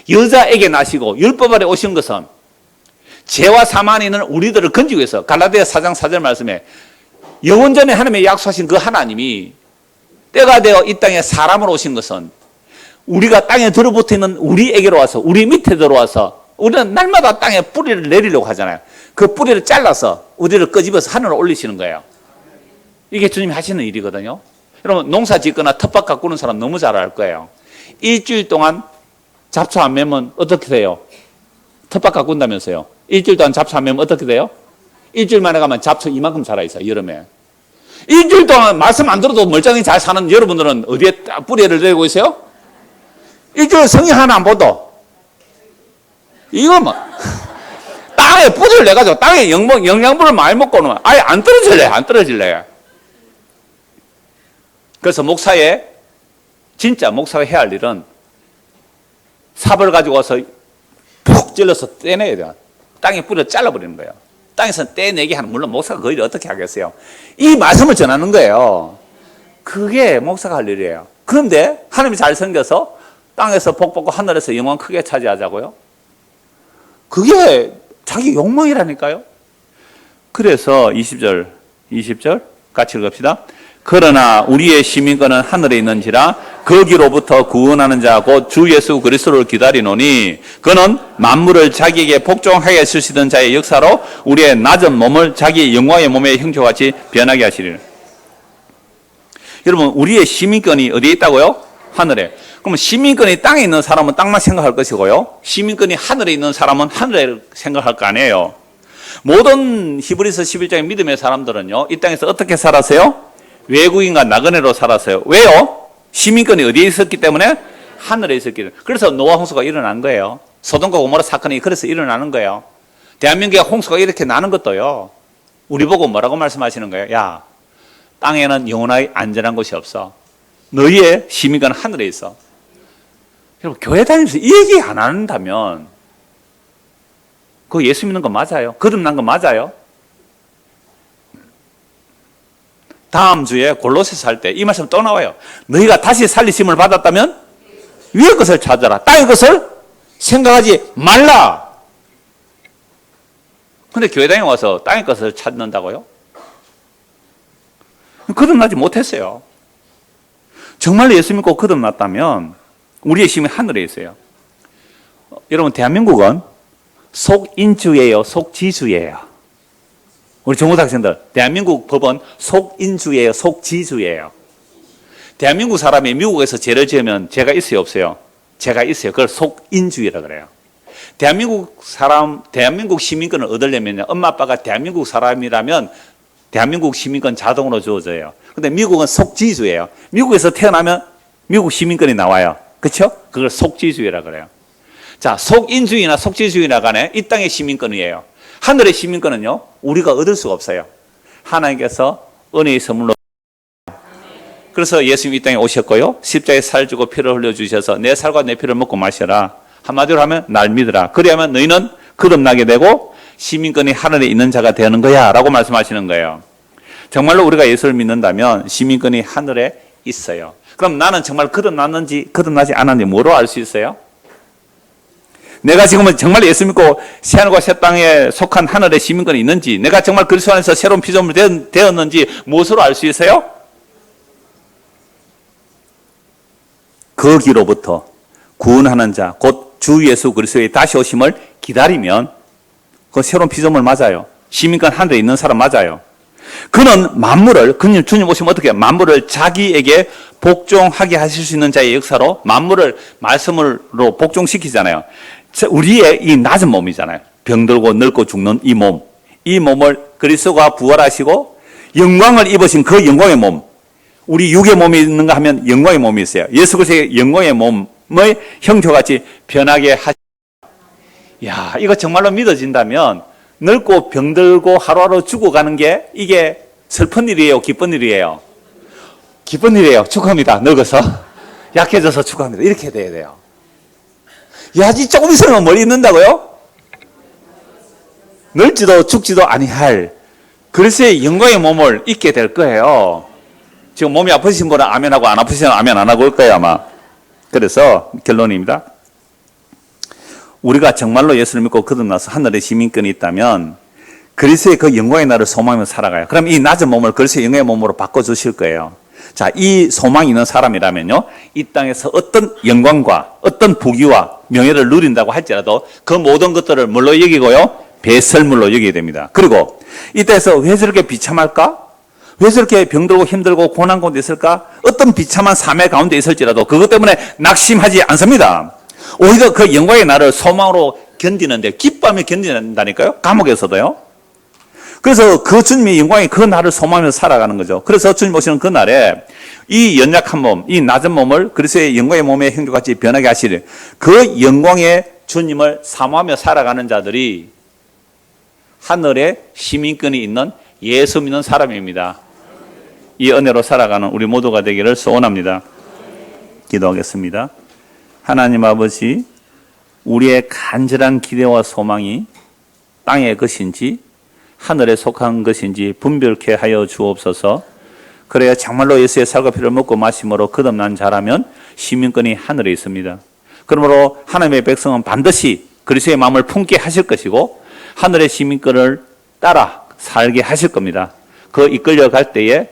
A: 여자에게 나시고 율법 아래 오신 것은 죄와 사망에 있는 우리들을 건지기 위해서 갈라디아 4장 4절 말씀에 영원전에 하나님의 약속하신 그 하나님이 때가 되어 이 땅에 사람으로 오신 것은 우리가 땅에 들어붙어 있는 우리에게로 와서 우리 밑에 들어와서 우리는 날마다 땅에 뿌리를 내리려고 하잖아요. 그 뿌리를 잘라서 우리를 끄집어서 하늘로 올리시는 거예요. 이게 주님이 하시는 일이거든요. 여러분 농사 짓거나 텃밭 가꾸는 사람 너무 잘 알 거예요. 일주일 동안 잡초 안 매면 어떻게 돼요? 텃밭 가꾼다면서요. 일주일 동안 잡초 안 매면 어떻게 돼요? 일주일 만에 가면 잡초 이만큼 자라 있어요. 여름에. 일주일 동안 말씀 안 들어도 멀쩡히 잘 사는 여러분들은 어디에 뿌리를 내리고 있어요? 일주일 성의 하나 안 보도 이거 뭐 땅에 뿌리를 내가지고 땅에 영양분을 많이 먹고는 아예 안 떨어질래. 그래서 진짜 목사가 해야 할 일은 삽을 가지고 와서 푹 찔러서 떼내야 돼요. 땅에 뿌리를 잘라버리는 거예요. 땅에서 떼내게 하는, 물론 목사가 그 일을 어떻게 하겠어요? 이 말씀을 전하는 거예요. 그게 목사가 할 일이에요. 그런데 하나님이 잘 섬겨서 땅에서 복 받고 하늘에서 영광 크게 차지하자고요? 그게 자기 욕망이라니까요. 그래서 20절 같이 읽읍시다. 그러나 우리의 시민권은 하늘에 있는지라 거기로부터 구원하는 자 곧 주 예수 그리스도를 기다리노니 그는 만물을 자기에게 복종하게 쓰시던 자의 역사로 우리의 낮은 몸을 자기 영광의 몸의 형체같이 변하게 하시리라. 여러분 우리의 시민권이 어디에 있다고요? 하늘에. 그러면 시민권이 땅에 있는 사람은 땅만 생각할 것이고요. 시민권이 하늘에 있는 사람은 하늘에 생각할 거 아니에요. 모든 히브리서 11장의 믿음의 사람들은요. 이 땅에서 어떻게 살았어요? 외국인과 나그네로 살았어요. 왜요? 시민권이 어디에 있었기 때문에? 하늘에 있었기 때문에. 그래서 노아 홍수가 일어난 거예요. 소돔과 고모라 사건이 그래서 일어나는 거예요. 대한민국에 홍수가 이렇게 나는 것도요. 우리 보고 뭐라고 말씀하시는 거예요? 야, 땅에는 영원하게 안전한 곳이 없어. 너희의 시민권은 하늘에 있어. 여러분, 교회 다니면서 이 얘기 안 한다면 그거 예수 믿는 거 맞아요? 거듭난 거 맞아요? 다음 주에 골로새서 할 때 이 말씀 또 나와요. 너희가 다시 살리심을 받았다면 위의 것을 찾아라. 땅의 것을 생각하지 말라. 근데 교회 다니고 와서 땅의 것을 찾는다고요? 거듭나지 못했어요. 정말로 예수 믿고 거듭났다면 우리의 힘이 하늘에 있어요. 여러분, 대한민국은 속인주예요, 속지주예요? 우리 정부 학생들, 대한민국 법은 속인주예요, 속지주예요? 대한민국 사람이 미국에서 죄를 지으면 죄가 있어요, 없어요? 죄가 있어요. 그걸 속인주의라 그래요. 대한민국 시민권을 얻으려면 엄마 아빠가 대한민국 사람이라면 대한민국 시민권 자동으로 주어져요. 근데 미국은 속지주예요. 미국에서 태어나면 미국 시민권이 나와요. 그렇죠? 그걸 속지주의라 그래요. 자, 속인주의나 속지주의나 간에 이 땅의 시민권이에요. 하늘의 시민권은요, 우리가 얻을 수가 없어요. 하나님께서 은혜의 선물로. 그래서 예수님이 이 땅에 오셨고요, 십자가에 살 주고 피를 흘려주셔서 내 살과 내 피를 먹고 마셔라. 한마디로 하면 날 믿으라. 그래야만 너희는 거듭나게 되고 시민권이 하늘에 있는 자가 되는 거야 라고 말씀하시는 거예요. 정말로 우리가 예수를 믿는다면 시민권이 하늘에 있어요. 그럼 나는 정말 거듭났는지 거듭나지 않았는지 뭐로 알 수 있어요? 내가 지금은 정말 예수 믿고 새하늘과 새 땅에 속한 하늘의 시민권이 있는지, 내가 정말 그리스도 안에서 새로운 피조물이 되었는지 무엇으로 알 수 있어요? 거기로부터 구원하는 자, 곧 주 예수 그리스도의 다시 오심을 기다리면 그 새로운 피조물 맞아요. 시민권 하늘에 있는 사람 맞아요. 그는 만물을, 주님 오시면 어떻게 해요? 만물을 자기에게 복종하게 하실 수 있는 자의 역사로 만물을 말씀으로 복종시키잖아요. 우리의 이 낮은 몸이잖아요. 병들고 늙고 죽는 이 몸. 이 몸을 그리스도가 부활하시고 영광을 입으신 그 영광의 몸. 우리 육의 몸이 있는가 하면 영광의 몸이 있어요. 예수 그리스도의 영광의 몸의 형태같이 변하게 하시. 야, 이거 정말로 믿어진다면 늙고 병들고 하루하루 죽어가는 게 이게 슬픈 일이에요, 기쁜 일이에요? 기쁜 일이에요. 축하합니다. 늙어서 약해져서 축하합니다. 이렇게 돼야 돼요. 야, 이 조금 있으면 머리 있는다고요? 늙지도 죽지도 아니할 그리스도의 영광의 몸을 입게 될 거예요. 지금 몸이 아프신 분은 아멘하고 안 아프시면 아멘 안 하고 올 거예요, 아마. 그래서 결론입니다. 우리가 정말로 예수를 믿고 거듭나서 하늘의 시민권이 있다면 그리스도의 그 영광의 날을 소망하며 살아가요. 그럼 이 낮은 몸을 그리스도의 영광의 몸으로 바꿔주실 거예요. 자, 이 소망이 있는 사람이라면요, 이 땅에서 어떤 영광과 어떤 부귀와 명예를 누린다고 할지라도 그 모든 것들을 뭘로 여기고요? 배설물로 여기게 됩니다. 그리고 이 땅에서 왜 저렇게 비참할까? 왜 저렇게 병들고 힘들고 고난 가운데 있을까? 어떤 비참한 삶의 가운데 있을지라도 그것 때문에 낙심하지 않습니다. 오히려 그 영광의 날을 소망으로 견디는데, 기뻐하며 견딘다니까요? 감옥에서도요. 그래서 그 주님의 영광이 그 날을 소망하며 살아가는 거죠. 그래서 주님 오시는 그 날에 이 연약한 몸, 이 낮은 몸을 그리스도의 영광의 몸의 형제같이 변하게 하시는 그 영광의 주님을 사모하며 살아가는 자들이 하늘에 시민권이 있는 예수 믿는 사람입니다. 이 은혜로 살아가는 우리 모두가 되기를 소원합니다. 기도하겠습니다. 하나님 아버지, 우리의 간절한 기대와 소망이 땅의 것인지 하늘에 속한 것인지 분별케 하여 주옵소서. 그래야 정말로 예수의 살과 피를 먹고 마심으로 거듭난 자라면 시민권이 하늘에 있습니다. 그러므로 하나님의 백성은 반드시 그리스도의 마음을 품게 하실 것이고 하늘의 시민권을 따라 살게 하실 겁니다. 그 이끌려 갈 때에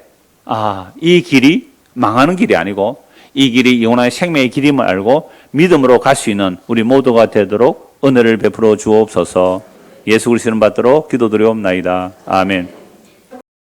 A: 이 길이 망하는 길이 아니고 이 길이 영원한 생명의 길임을 알고 믿음으로 갈 수 있는 우리 모두가 되도록 은혜를 베풀어 주옵소서. 예수 그리스도를 받도록 기도드리옵나이다. 아멘.